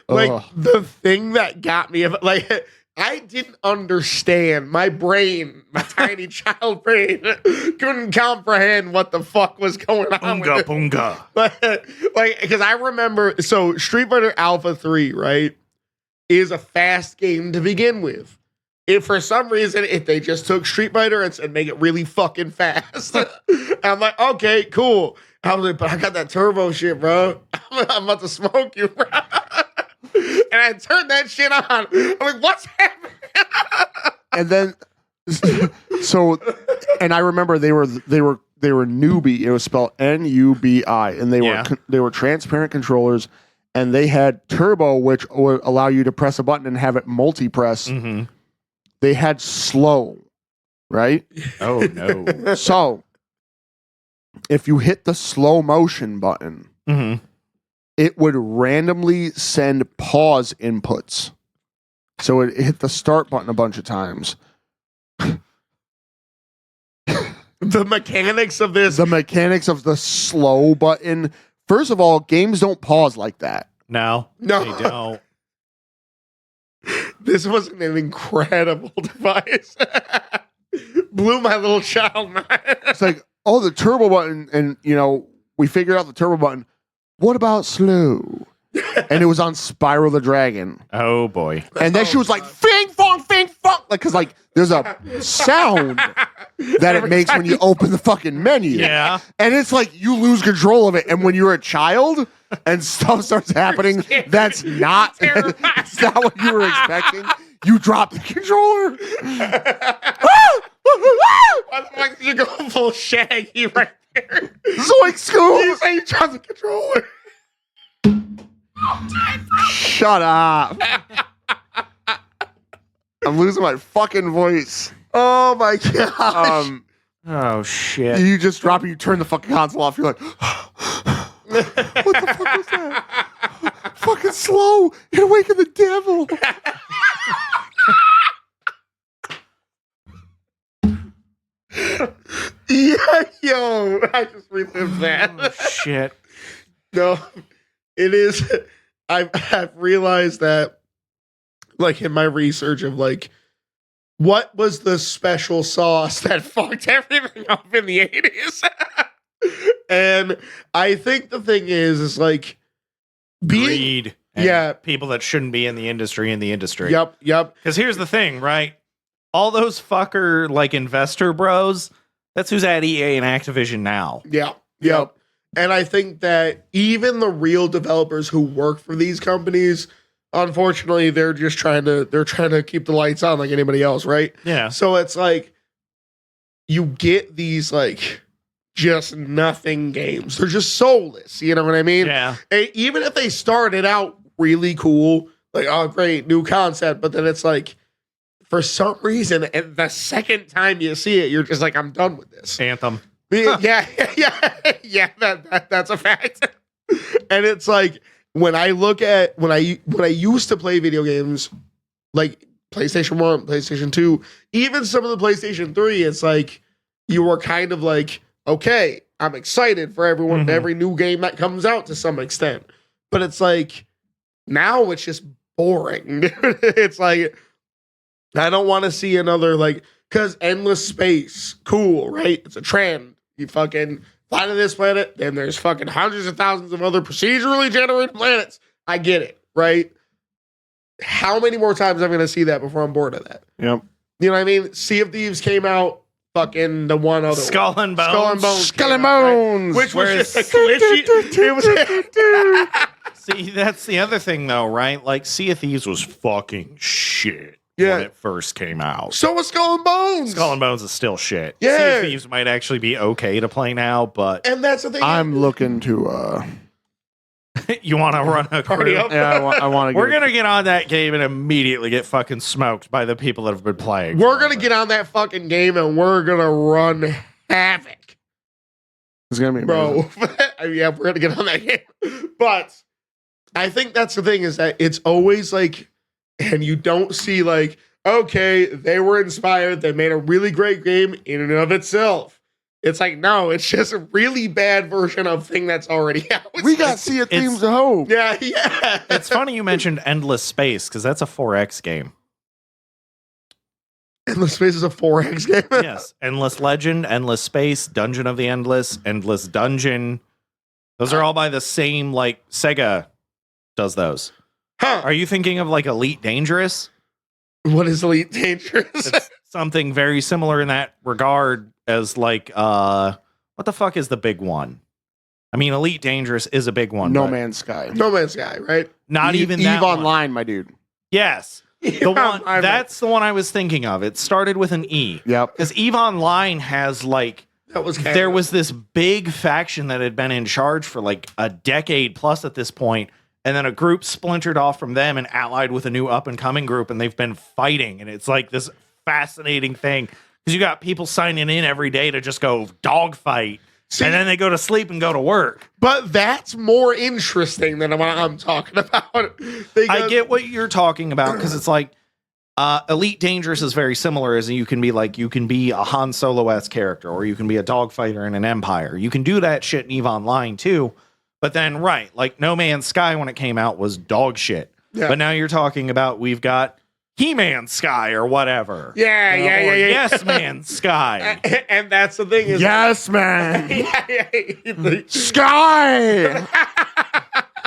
like, the thing that got me, like, I didn't understand. My brain, my tiny child brain, couldn't comprehend what the fuck was going on. Boonga, boonga. But, like, because I remember, so Street Fighter Alpha 3, right, is a fast game to begin with. If for some reason, if they just took Street Fighter and make it really fucking fast, I'm like, okay, cool. I was like, but I got that turbo shit, bro. I'm about to smoke you, bro. And I turned that shit on. I'm like, what's happening? And then, and I remember they were Newbie. It was spelled Nubi, and they were transparent controllers, and they had turbo, which would allow you to press a button and have it multi-press. Mm-hmm. They had slow, right? Oh no! So if you hit the slow motion button, it would randomly send pause inputs. So it hit the start button a bunch of times. The mechanics of this. The mechanics of the slow button. First of all, games don't pause like that. No, they don't. This was an incredible device. Blew my little child mind. It's like, oh, the turbo button, and we figured out the turbo button. What about slow? And it was on Spyro the Dragon. Oh boy! And then she was like, "Fing fong, fing fong," like because like there's a sound that it makes when you open the fucking menu. Yeah, and it's like you lose control of it. And when you're a child and stuff starts happening, that's not what you were expecting. You drop the controller. Why the fuck did you go full Shaggy right there? Zoink school. You say you dropped the controller. Shut up. I'm losing my fucking voice. Oh my gosh. Oh shit. You just drop it, you turn the fucking console off, you're like, what the fuck was that? Fucking slow. You're waking the devil. Yeah, yo, I just relived that. Oh, shit. No, it is. I've realized that, like, in my research of like, what was the special sauce that fucked everything up in the 80s? And I think the thing is like being, Greed. And yeah, people that shouldn't be in the industry. Yep. Because here's the thing, right? All those fucker like investor bros, that's who's at EA and Activision now. Yep. And I think that even the real developers who work for these companies, unfortunately, they're trying to keep the lights on like anybody else, right? Yeah. So it's like you get these like just nothing games. They're just soulless. You know what I mean? Yeah. And even if they started out really cool, like, oh great, new concept, but then it's like for some reason, and the second time you see it, you're just like, I'm done with this. Anthem. Yeah, that's a fact. And it's like when I look at when I used to play video games, like PlayStation 1, PlayStation 2, even some of the PlayStation 3, it's like you were kind of like, okay, I'm excited for every new game that comes out to some extent. But it's like now it's just boring. It's like I don't want to see another like, because endless space, cool, right? It's a trend. You fucking fly to this planet, then there's fucking hundreds of thousands of other procedurally generated planets. I get it, right? How many more times am I going to see that before I'm bored of that? Yep. You know what I mean? Sea of Thieves came out, fucking the one other Skull and Bones. Skull and Bones. Which was just a glitchy. It was See, that's the other thing, though, right? Like, Sea of Thieves was fucking shit Yeah. when it first came out. So was Skull and Bones. Skull and Bones is still shit. Yeah. Sea of Thieves might actually be okay to play now, but And that's the thing. I'm looking to you want to run a Party crew? up. yeah, I want to We're gonna get on that game and immediately get fucking smoked by the people that have been playing. We're going to get on that fucking game and we're going to run havoc. It's gonna be Bro. amazing. Yeah, we're going to get on that game. But I think that's the thing is that it's always like, and you don't see like, okay, they were inspired. They made a really great game in and of itself. It's like, no, it's just a really bad version of thing that's already out. We got Sea of Thieves of Hope. Yeah. It's funny you mentioned Endless Space because that's a 4X game. Endless Space is a 4X game. Yes, Endless Legend, Endless Space, Dungeon of the Endless, Endless Dungeon. Those are all by the same, like, Sega does those. Huh. Are you thinking of, like, Elite Dangerous? What is Elite Dangerous? It's something very similar in that regard as, like, what the fuck is the big one? I mean, Elite Dangerous is a big one. No but Man's Sky. No Man's Sky, right? Not even that Eve one. Online, my dude. Yes. The one, I'm- that's the one I was thinking of. It started with an E. Yep. Because EVE Online has, like, That was there was this big faction that had been in charge for like a decade plus at this point, and then a group splintered off from them and allied with a new up and coming group, and they've been fighting, and it's like this fascinating thing because you got people signing in every day to just go dogfight, See, and then they go to sleep and go to work. but that's more interesting than what I'm talking about. I get what you're talking about because it's like Elite Dangerous is very similar as you can be a Han Solo-esque character, or you can be a dogfighter in an Empire. You can do that shit in EVE Online too. But then, right, like No Man's Sky when it came out was dog shit. Yeah. But now you're talking about we've got He-Man Sky or whatever. Yeah. Or Yes Man Sky. And that's the thing is, Yes, man. Sky.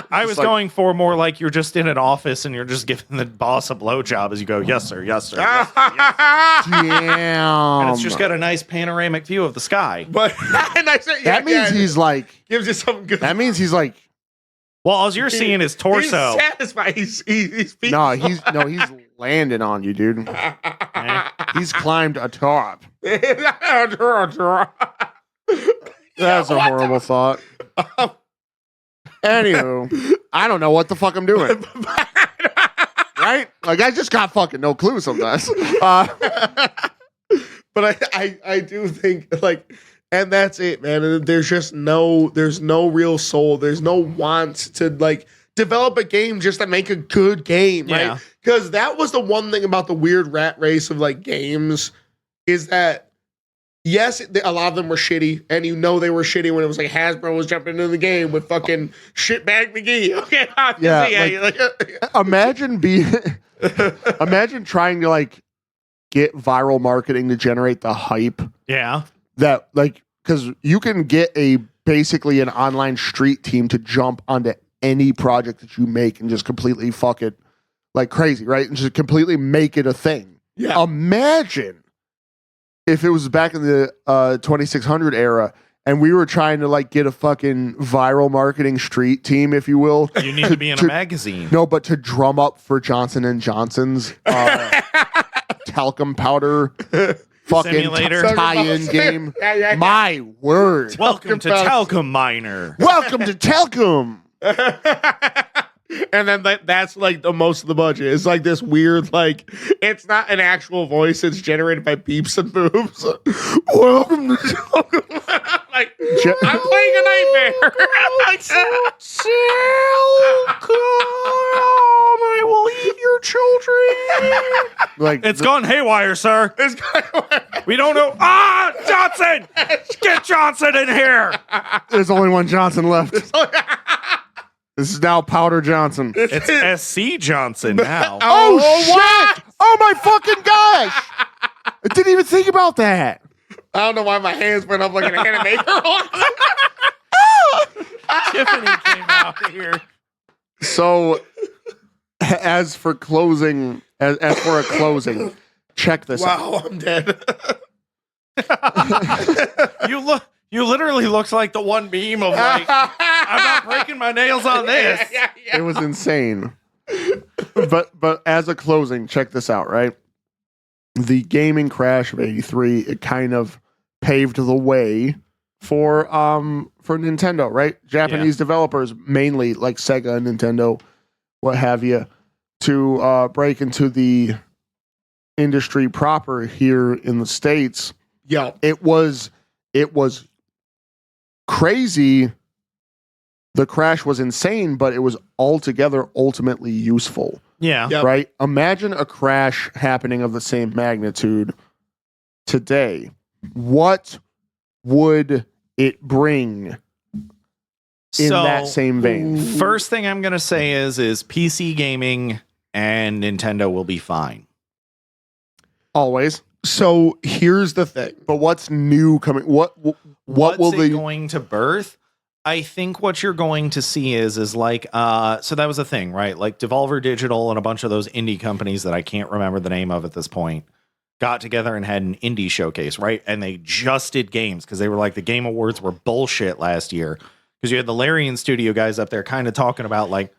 I was like- going for more like you're just in an office and you're just giving the boss a blowjob as you go, yes, sir, yes, sir. Yes, sir, yes, sir." Damn. And it's just got a nice panoramic view of the sky. but and I said, that means he's like. gives you something good. That means he's like. Well, all you're seeing is torso. He's satisfied. He's No, he's landing on you, dude. He's climbed atop. That's a horrible thought. Anywho, I don't know what the fuck I'm doing. Right? Like, I just got fucking no clue sometimes. But I do think, like, and that's it, man. And there's no real soul. There's no want to, like, develop a game just to make a good game, right? Yeah. Because that was the one thing about the weird rat race of, like, games is that, yes, a lot of them were shitty, and you know they were shitty when it was like Hasbro was jumping into the game with fucking Shitbag McGee. Okay, imagine trying to, like, get viral marketing to generate the hype Yeah. that, like, because you can get basically an online street team to jump onto any project that you make and just completely fuck it like crazy, right? And just completely make it a thing. Yeah. Imagine if it was back in the 2600 era and we were trying to, like, get a fucking viral marketing street team, if you will. You need to be in a magazine. No, but to drum up for Johnson & Johnson's talcum powder fucking Simulator. tie-in game. Yeah. My word. Welcome to Talcum Miner. Welcome to Talcum. And then that's like the most of the budget. It's like this weird, like, it's not an actual voice. It's generated by beeps and boops. Welcome to like, I'm playing a nightmare. Like, I will eat your children. Like, It's gone haywire, sir. We don't know. Ah, Johnson! Get Johnson in here. there's only one Johnson left. This is now Powder Johnson. It's SC Johnson now. Oh shit! Oh my fucking gosh! I didn't even think about that. I don't know why my hands went up like an animator. Tiffany came out here. So, as for a closing, check this out. Wow, I'm dead. You literally looks like the one meme of like, I'm not breaking my nails on this. Yeah. It was insane. But as a closing, check this out, right? The gaming crash of '83, it kind of paved the way for Nintendo, right? Japanese developers, mainly like Sega and Nintendo, what have you, to break into the industry proper here in the States. Yeah. It was crazy. The crash was insane, but it was altogether ultimately useful. Yeah. Yep. Right? Imagine a crash happening of the same magnitude today. What would it bring in that same vein? First thing I'm going to say is PC gaming and Nintendo will be fine. Always. So here's the thing. But what's new coming? What What's will it the going to birth? I think what you're going to see is like so that was a thing, right? Like Devolver Digital and a bunch of those indie companies that I can't remember the name of at this point got together and had an indie showcase, right? And they just did games because they were like the Game Awards were bullshit last year because you had the Larian Studio guys up there kind of talking about like,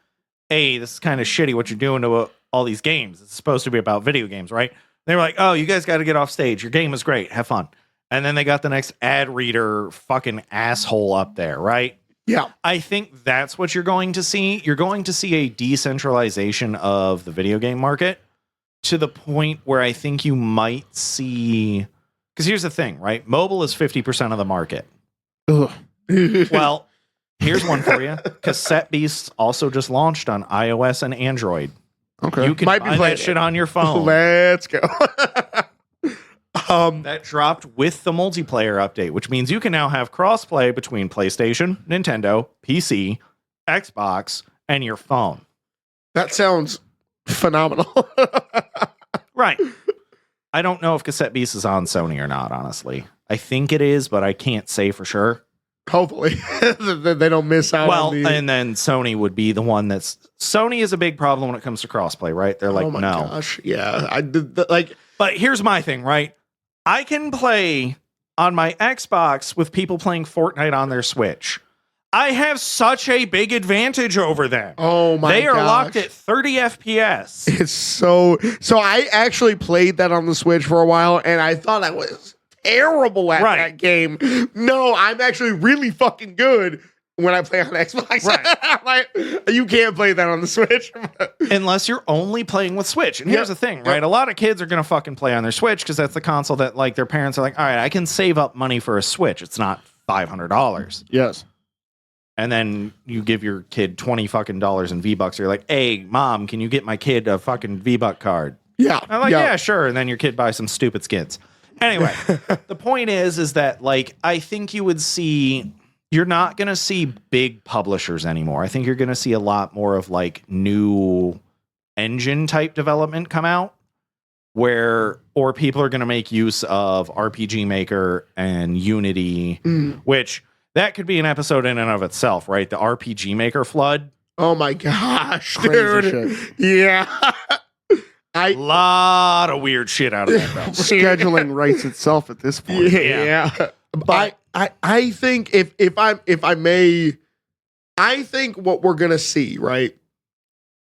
hey, this is kind of shitty what you're doing to all these games. It's supposed to be about video games, right? They were like, oh, you guys got to get off stage. Your game is great. Have fun. And then they got the next ad reader fucking asshole up there, right? Yeah. I think that's what you're going to see. You're going to see a decentralization of the video game market to the point where I think you might see... Because here's the thing, right? Mobile is 50% of the market. Ugh. Well, here's one for you. Cassette Beasts also just launched on iOS and Android. Okay. You can Might be buy playing that shit on your phone. Let's go. That dropped with the multiplayer update, which means you can now have crossplay between PlayStation, Nintendo, PC, Xbox, and your phone. That sounds phenomenal. Right. I don't know if Cassette Beast is on Sony or not, honestly. I think it is, but I can't say for sure. Hopefully they don't miss out Well, on the... and then Sony would be the one that's... Sony is a big problem when it comes to crossplay, right? They're like, oh my no. gosh. Yeah. I did like... But here's my thing, right? I can play on my Xbox with people playing Fortnite on their Switch. I have such a big advantage over them. Oh my god. They are locked at 30 FPS. It's so I actually played that on the Switch for a while and I thought I was terrible at that game. No, I'm actually really fucking good. when I play on Xbox. Right. Like, you can't play that on the Switch. Unless you're only playing with Switch. And here's the thing, right? A lot of kids are going to fucking play on their Switch because that's the console that like their parents are like, all right, I can save up money for a Switch. It's not $500. Yes. And then you give your kid $20 fucking in V-Bucks. You're like, hey, mom, can you get my kid a fucking V-Buck card? Yeah. I'm like, yeah, sure. And then your kid buys some stupid skins. Anyway, the point is that like, I think you would see, you're not going to see big publishers anymore. I think you're going to see a lot more of like new engine type development come out or people are going to make use of RPG Maker and Unity, which that could be an episode in and of itself, right? The RPG Maker flood. Oh my gosh, Crazy dude. shit. Yeah. A lot of weird shit out of that though. Scheduling writes itself at this point. Yeah. But I think if I may, I think what we're gonna see, right?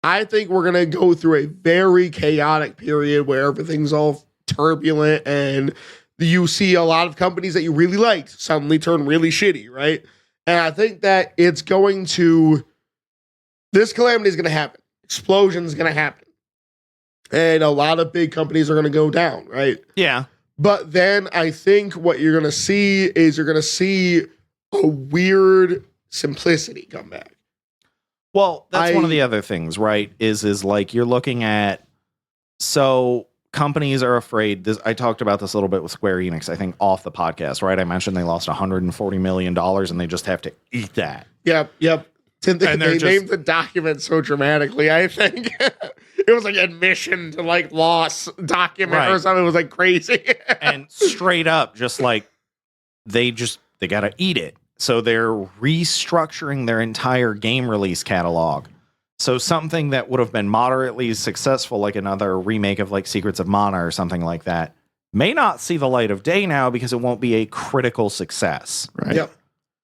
I think we're gonna go through a very chaotic period where everything's all turbulent and you see a lot of companies that you really liked suddenly turn really shitty, right? And I think that this calamity is gonna happen. Explosion is gonna happen. And a lot of big companies are going to go down, right? yeah. But then I think what you're going to see is you're going to see a weird simplicity come back. Well, that's one of the other things, right? Is like you're looking at, so companies are afraid. I talked about this a little bit with Square Enix, I think, off the podcast, right? I mentioned they lost $140 million and they just have to eat that. Yep. They named the document so dramatically, I think. It was like admission to like loss document or something. It was like crazy. And straight up, just like they got to eat it. So they're restructuring their entire game release catalog. So something that would have been moderately successful, like another remake of like Secrets of Mana or something like that, may not see the light of day now because it won't be a critical success. Right. Yep.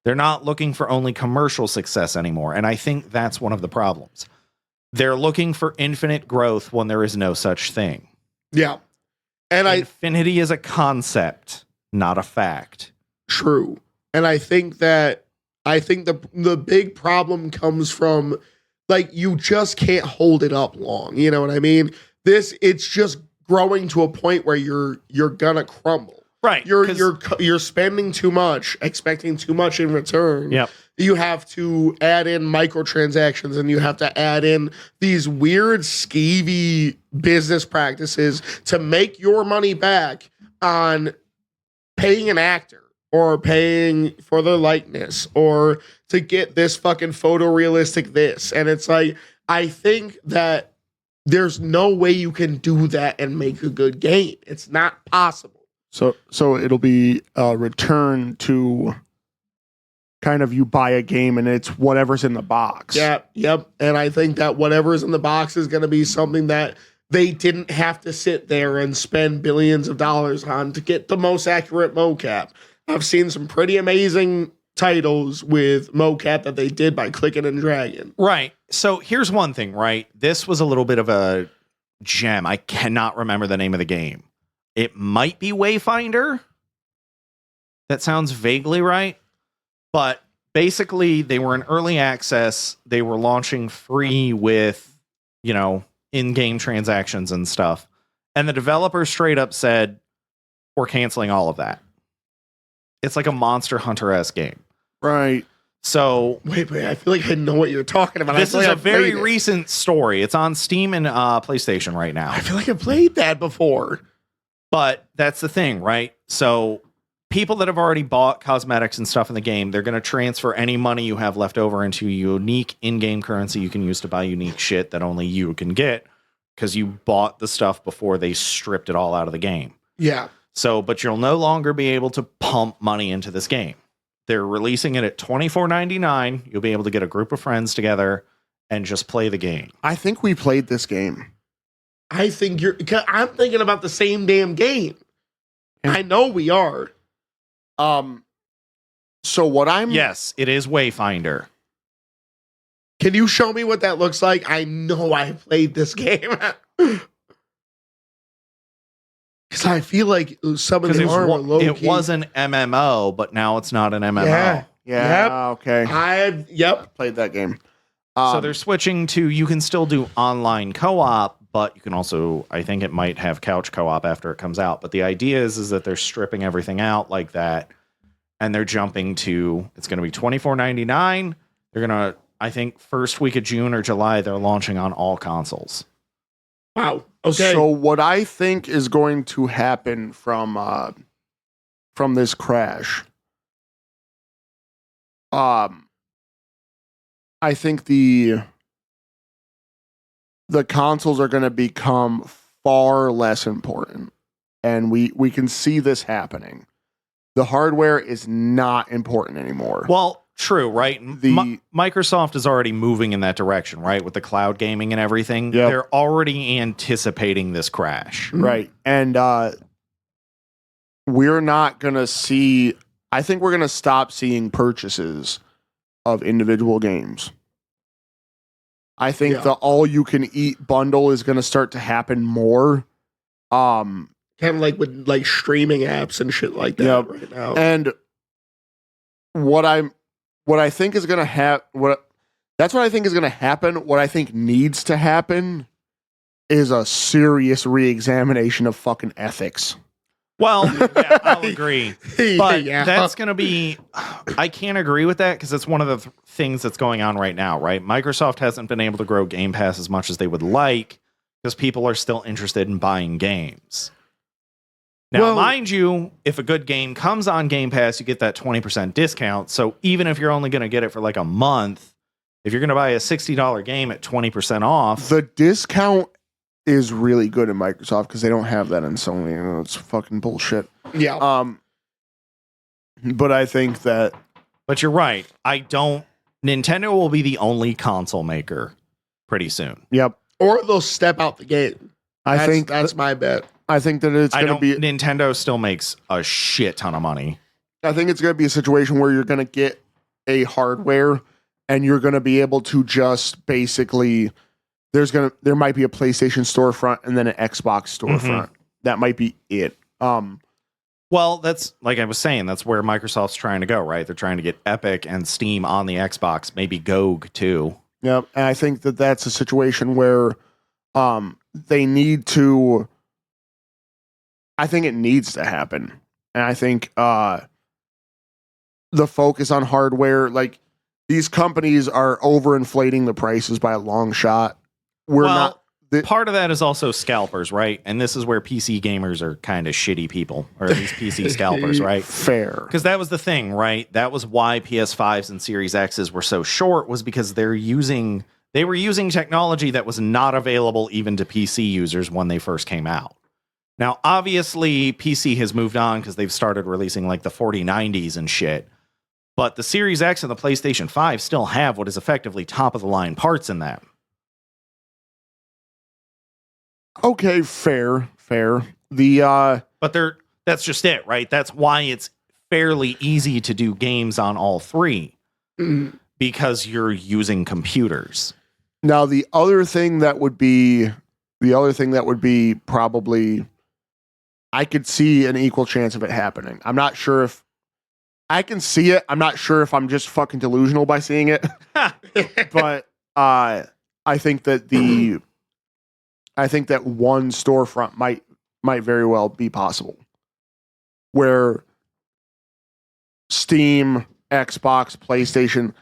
They're not looking for only commercial success anymore. And I think that's one of the problems. They're looking for infinite growth when there is no such thing. Yeah. And Infinity is a concept, not a fact. True. And I think the big problem comes from like you just can't hold it up long. You know what I mean? It's just growing to a point where you're gonna crumble. Right. You're spending too much, expecting too much in return. Yep. You have to add in microtransactions and you have to add in these weird skeevy business practices to make your money back on paying an actor or paying for their likeness or to get this fucking photorealistic this. And it's like, I think that there's no way you can do that and make a good game. It's not possible. So it'll be a return to kind of you buy a game and it's whatever's in the box. Yeah, yep. And I think that whatever's in the box is going to be something that they didn't have to sit there and spend billions of dollars on to get the most accurate mocap. I've seen some pretty amazing titles with mocap that they did by clicking and dragging. Right. So here's one thing, right? This was a little bit of a gem. I cannot remember the name of the game. It might be Wayfinder. That sounds vaguely right. But basically, they were in early access. They were launching free with, in-game transactions and stuff. And the developer straight up said, we're canceling all of that. It's like a Monster Hunter-esque game. Right. So wait, I feel like I know what you're talking about. This is a very recent story. It's on Steam and PlayStation right now. I feel like I played that before. But that's the thing, right? So people that have already bought cosmetics and stuff in the game, they're going to transfer any money you have left over into unique in-game currency you can use to buy unique shit that only you can get because you bought the stuff before they stripped it all out of the game. Yeah. So, but you'll no longer be able to pump money into this game. They're releasing it at $24.99. You'll be able to get a group of friends together and just play the game. I think we played this game. I'm thinking about the same damn game. I know we are. So what I'm... Yes, it is Wayfinder. Can you show me what that looks like? I know I played this game. Because I feel like some of them are low-key. It was an MMO, but now it's not an MMO. Yeah. Okay. Yep. Played that game. So they're switching to, you can still do online co-op, but you can also, I think it might have couch co-op after it comes out. But the idea is that they're stripping everything out like that, and they're jumping to, it's going to be $24.99. They're going to, I think, first week of June or July, they're launching on all consoles. Wow. Okay. So what I think is going to happen from this crash, I think the consoles are going to become far less important, and we can see this happening. The hardware is not important anymore. Well, true, right? The- Microsoft is already moving in that direction, right? With the cloud gaming and everything. Yep. They're already anticipating this crash. Right. And we're not going to see, I think we're going to stop seeing purchases of individual games. I think the all-you-can-eat bundle is going to start to happen more. Kind of like with like streaming apps and shit like that right now. And what I think is going to happen. That's what I think is going to happen. What I think needs to happen is a serious re-examination of fucking ethics. Well, yeah, I'll agree. But Yeah. that's going to be, I can't agree with that because it's one of the things that's going on right now, right? Microsoft hasn't been able to grow Game Pass as much as they would like because people are still interested in buying games. Now, Well- mind you, if a good game comes on Game Pass, you get that 20% discount. So even if you're only going to get it for like a month, if you're going to buy a $60 game at 20% off, The discount is really good in Microsoft because they don't have that in Sony. You know, it's fucking bullshit. Yeah. But I think that but you're right. Nintendo will be the only console maker pretty soon. yep. Or they'll step out the game. I think that's my bet. I think that it's going to be. Nintendo still makes a shit ton of money. I think it's going to be a situation where you're going to get a hardware and you're going to be able to just basically. There might be a PlayStation storefront and then an Xbox storefront. That might be it. Well, that's like I was saying, that's where Microsoft's trying to go, right? They're trying to get Epic and Steam on the Xbox, maybe GOG too. Yeah, and I think that that's a situation where they need to. I think it needs to happen, and I think the focus on hardware, like these companies are overinflating the prices by a long shot. We're not. Part of that is also scalpers, right? And this is where PC gamers are kind of shitty people, or at least PC scalpers, right? Fair. Because that was the thing, right? That was why PS5s and Series X's were so short, was because they were using technology that was not available even to PC users when they first came out. Now, obviously, PC has moved on because they've started releasing like the 4090s and shit. But the Series X and the PlayStation 5 still have what is effectively top-of-the-line parts in them. Okay, fair. But that's just it, right? That's why it's fairly easy to do games on all three, because you're using computers. now the other thing that would be probably, I could see an equal chance of it happening. I'm not sure if I can see it. I'm not sure if I'm just fucking delusional by seeing it. But I think that one storefront might very well be possible, where Steam, Xbox, PlayStation,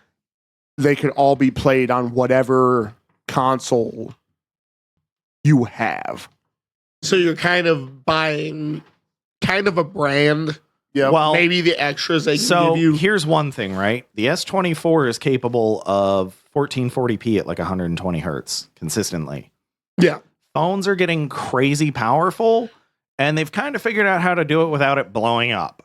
they could all be played on whatever console you have. So you're kind of buying kind of a brand. Yeah. Well, Maybe the extras they can so give you. here's one thing, right? The S24 is capable of 1440p at like 120 hertz consistently. Yeah. Phones are getting crazy powerful, and they've kind of figured out how to do it without it blowing up.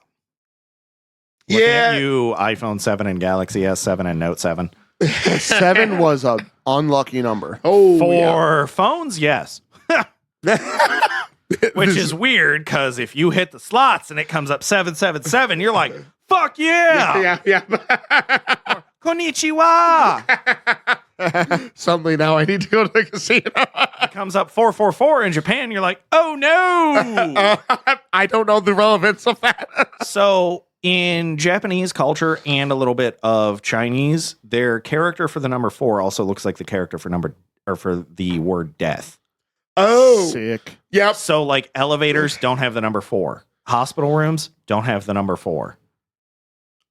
Look Yeah. at you, iPhone 7 and Galaxy S7 and Note 7. 7 was a unlucky number. Oh, For phones, yes. Which is weird, because if you hit the slots and it comes up 777, you're like, fuck yeah! yeah. Konnichiwa! Suddenly now I need to go to the casino. It comes up 444 in Japan, you're like, oh no! I don't know the relevance of that. So in Japanese culture and a little bit of Chinese, their character for the number 4 also looks like the character for the word death. Oh, Sick. yep. So like elevators don't have the number 4. Hospital rooms don't have the number 4.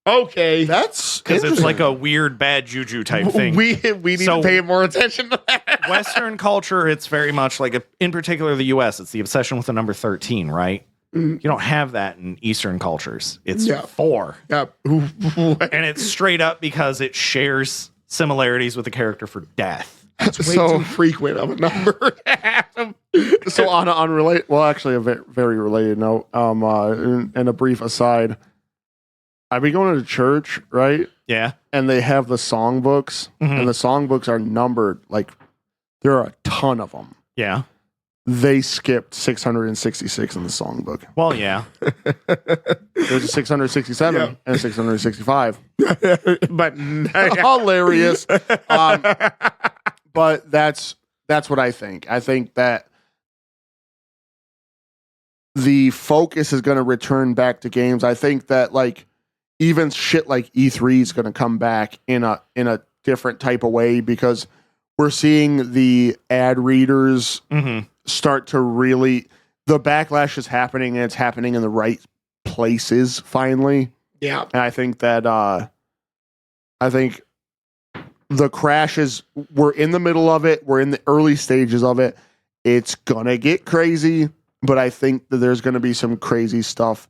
Okay. That's Because it's like interesting. a weird bad juju type thing. We need So- to pay more attention to that. Western culture, it's very much like, in particular the US, it's the obsession with the number 13, right? Mm. You don't have that in Eastern cultures. It's Yeah. 4. Yep. And it's straight up because it shares similarities with the character for death. That's way So- too frequent of a number. So on an unrelated, well, actually a very related note, and a brief aside, I've been going to church, right? Yeah. And they have the songbooks, Mhm. and the songbooks are numbered. Like, there are a ton of them. Yeah. They skipped 666 in the songbook. Well, yeah. There's a 667 Yeah. and a 665. But Hilarious. But that's what I think. I think that the focus is going to return back to games. I think that like even shit like E3 is going to come back in a different type of way because we're seeing the ad readers Mm-hmm. start to really, the backlash is happening and it's happening in the right places finally. yeah. And I think that the crashes, we're in the middle of it. We're in the early stages of it. It's gonna get crazy, but I think that there's gonna be some crazy stuff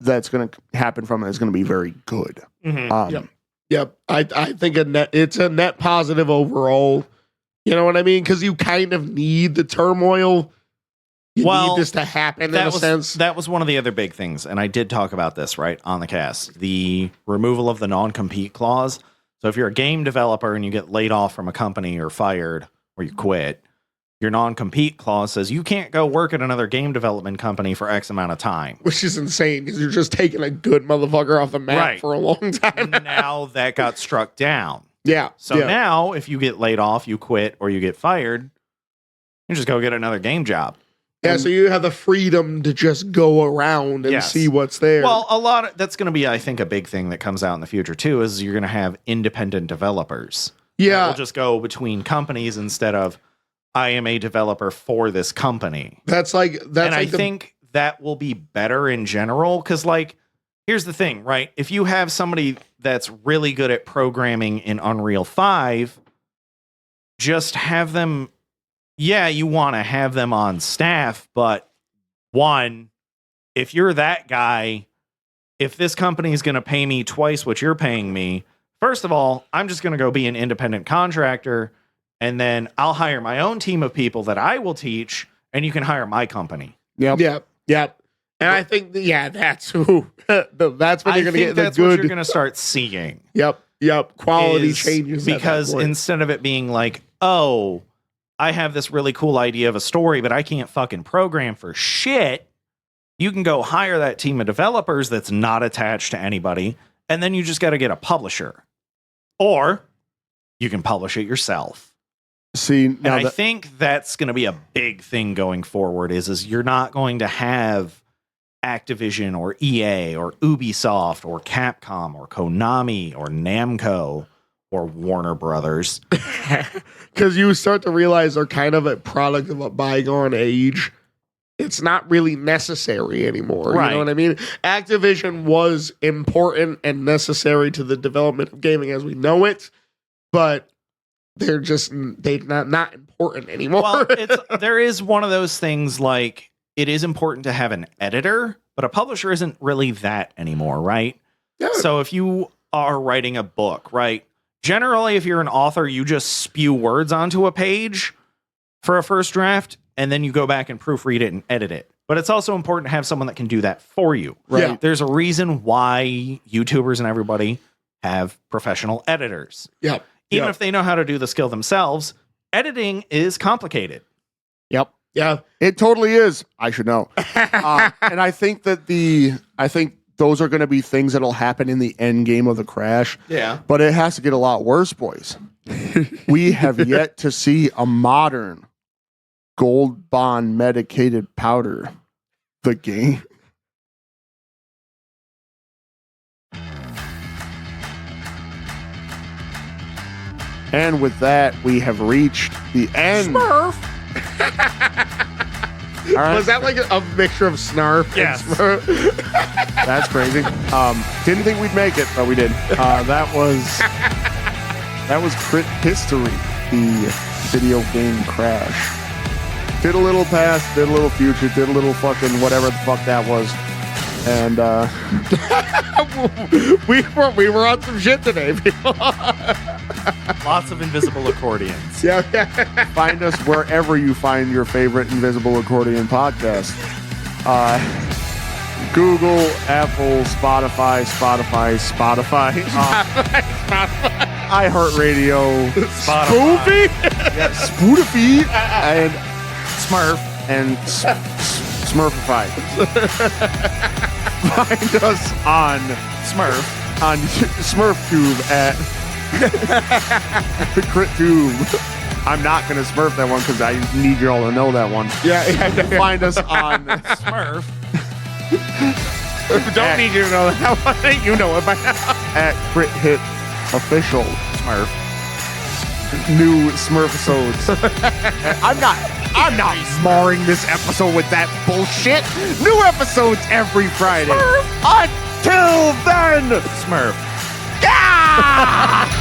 that's gonna happen from it. It's gonna be very good. Mm-hmm. Yep. Yep. I think it's a net positive overall. You know what I mean? Because you kind of need the turmoil. You Well, need this to happen in a sense. That was one of the other big things, and I did talk about this right on the cast: the removal of the non-compete clause. So if you're a game developer and you get laid off from a company or fired or you quit, your non-compete clause says you can't go work at another game development company for X amount of time. Which is insane because you're just taking a good motherfucker off the map Right. for a long time. Now that got struck down. Yeah. So yeah. now if you get laid off, you quit, or you get fired, you just go get another game job. Yeah, so you have the freedom to just go around and Yes. see what's there. Well, that's going to be, I think, a big thing that comes out in the future too, is you're going to have independent developers. yeah, We'll just go between companies instead of I am a developer for this company. that's like And I like the- think that will be better in general because, like, here's the thing, right? If you have somebody that's really good at programming in Unreal 5, just have them. Yeah, you want to have them on staff, but one, if you're that guy, if this company is going to pay me twice what you're paying me, first of all, I'm just going to go be an independent contractor, and then I'll hire my own team of people that I will teach, and you can hire my company. Yep. Yep. And I think that's who that's when I you're going to think get the that's what good. you're going to start seeing. Yep. Quality is changes at that because point. instead of it being like, oh, I have this really cool idea of a story, but I can't fucking program for shit. You can go hire that team of developers that's not attached to anybody, and then you just got to get a publisher, or you can publish it yourself. See, And now I think that's going to be a big thing going forward. Is you're not going to have Activision or EA or Ubisoft or Capcom or Konami or Namco or Warner Brothers. Because you start to realize they're kind of a product of a bygone age. It's not really necessary anymore. Right. You know what I mean? Activision was important and necessary to the development of gaming as we know it, but they're not important anymore. Well, there is one of those things like it is important to have an editor, but a publisher isn't really that anymore, right? Yeah. So if you are writing a book, right? Generally, if you're an author, you just spew words onto a page for a first draft, and then you go back and proofread it and edit it. But it's also important to have someone that can do that for you. Right. Yeah. There's a reason why YouTubers and everybody have professional editors. Yeah. Even Yeah. if they know how to do the skill themselves, editing is complicated. Yep. Yeah. It totally is. I should know. And I think that those are going to be things that'll happen in the end game of the crash. Yeah. But it has to get a lot worse, boys. We have yet to see a modern gold bond medicated powder. The game. And with that, we have reached the end. Smurf. All right. Was that like a mixture of Snarf Yes. and Smurf? That's crazy. Didn't think we'd make it, but we did. That was Crit History, the video game crash. Did a little past, did a little future, did a little fucking whatever the fuck that was. And we were on some shit today, people. Lots of invisible accordions. Yeah. find us wherever you find your favorite Invisible Accordion podcast. Google, Apple, Spotify, iHeartRadio, Spotify. Spotify, and Smurf. Smurfify. Find us on SmurfTube at KritTube. I'm not gonna Smurf that one because I need you all to know that one. Yeah. Find us on Smurf. Don't need you to know that one. You know it by now. at KritHIT Official. Smurf. New Smurfisodes. I'm not marring this episode with that bullshit. New episodes every Friday. Until then, Smurf. ah!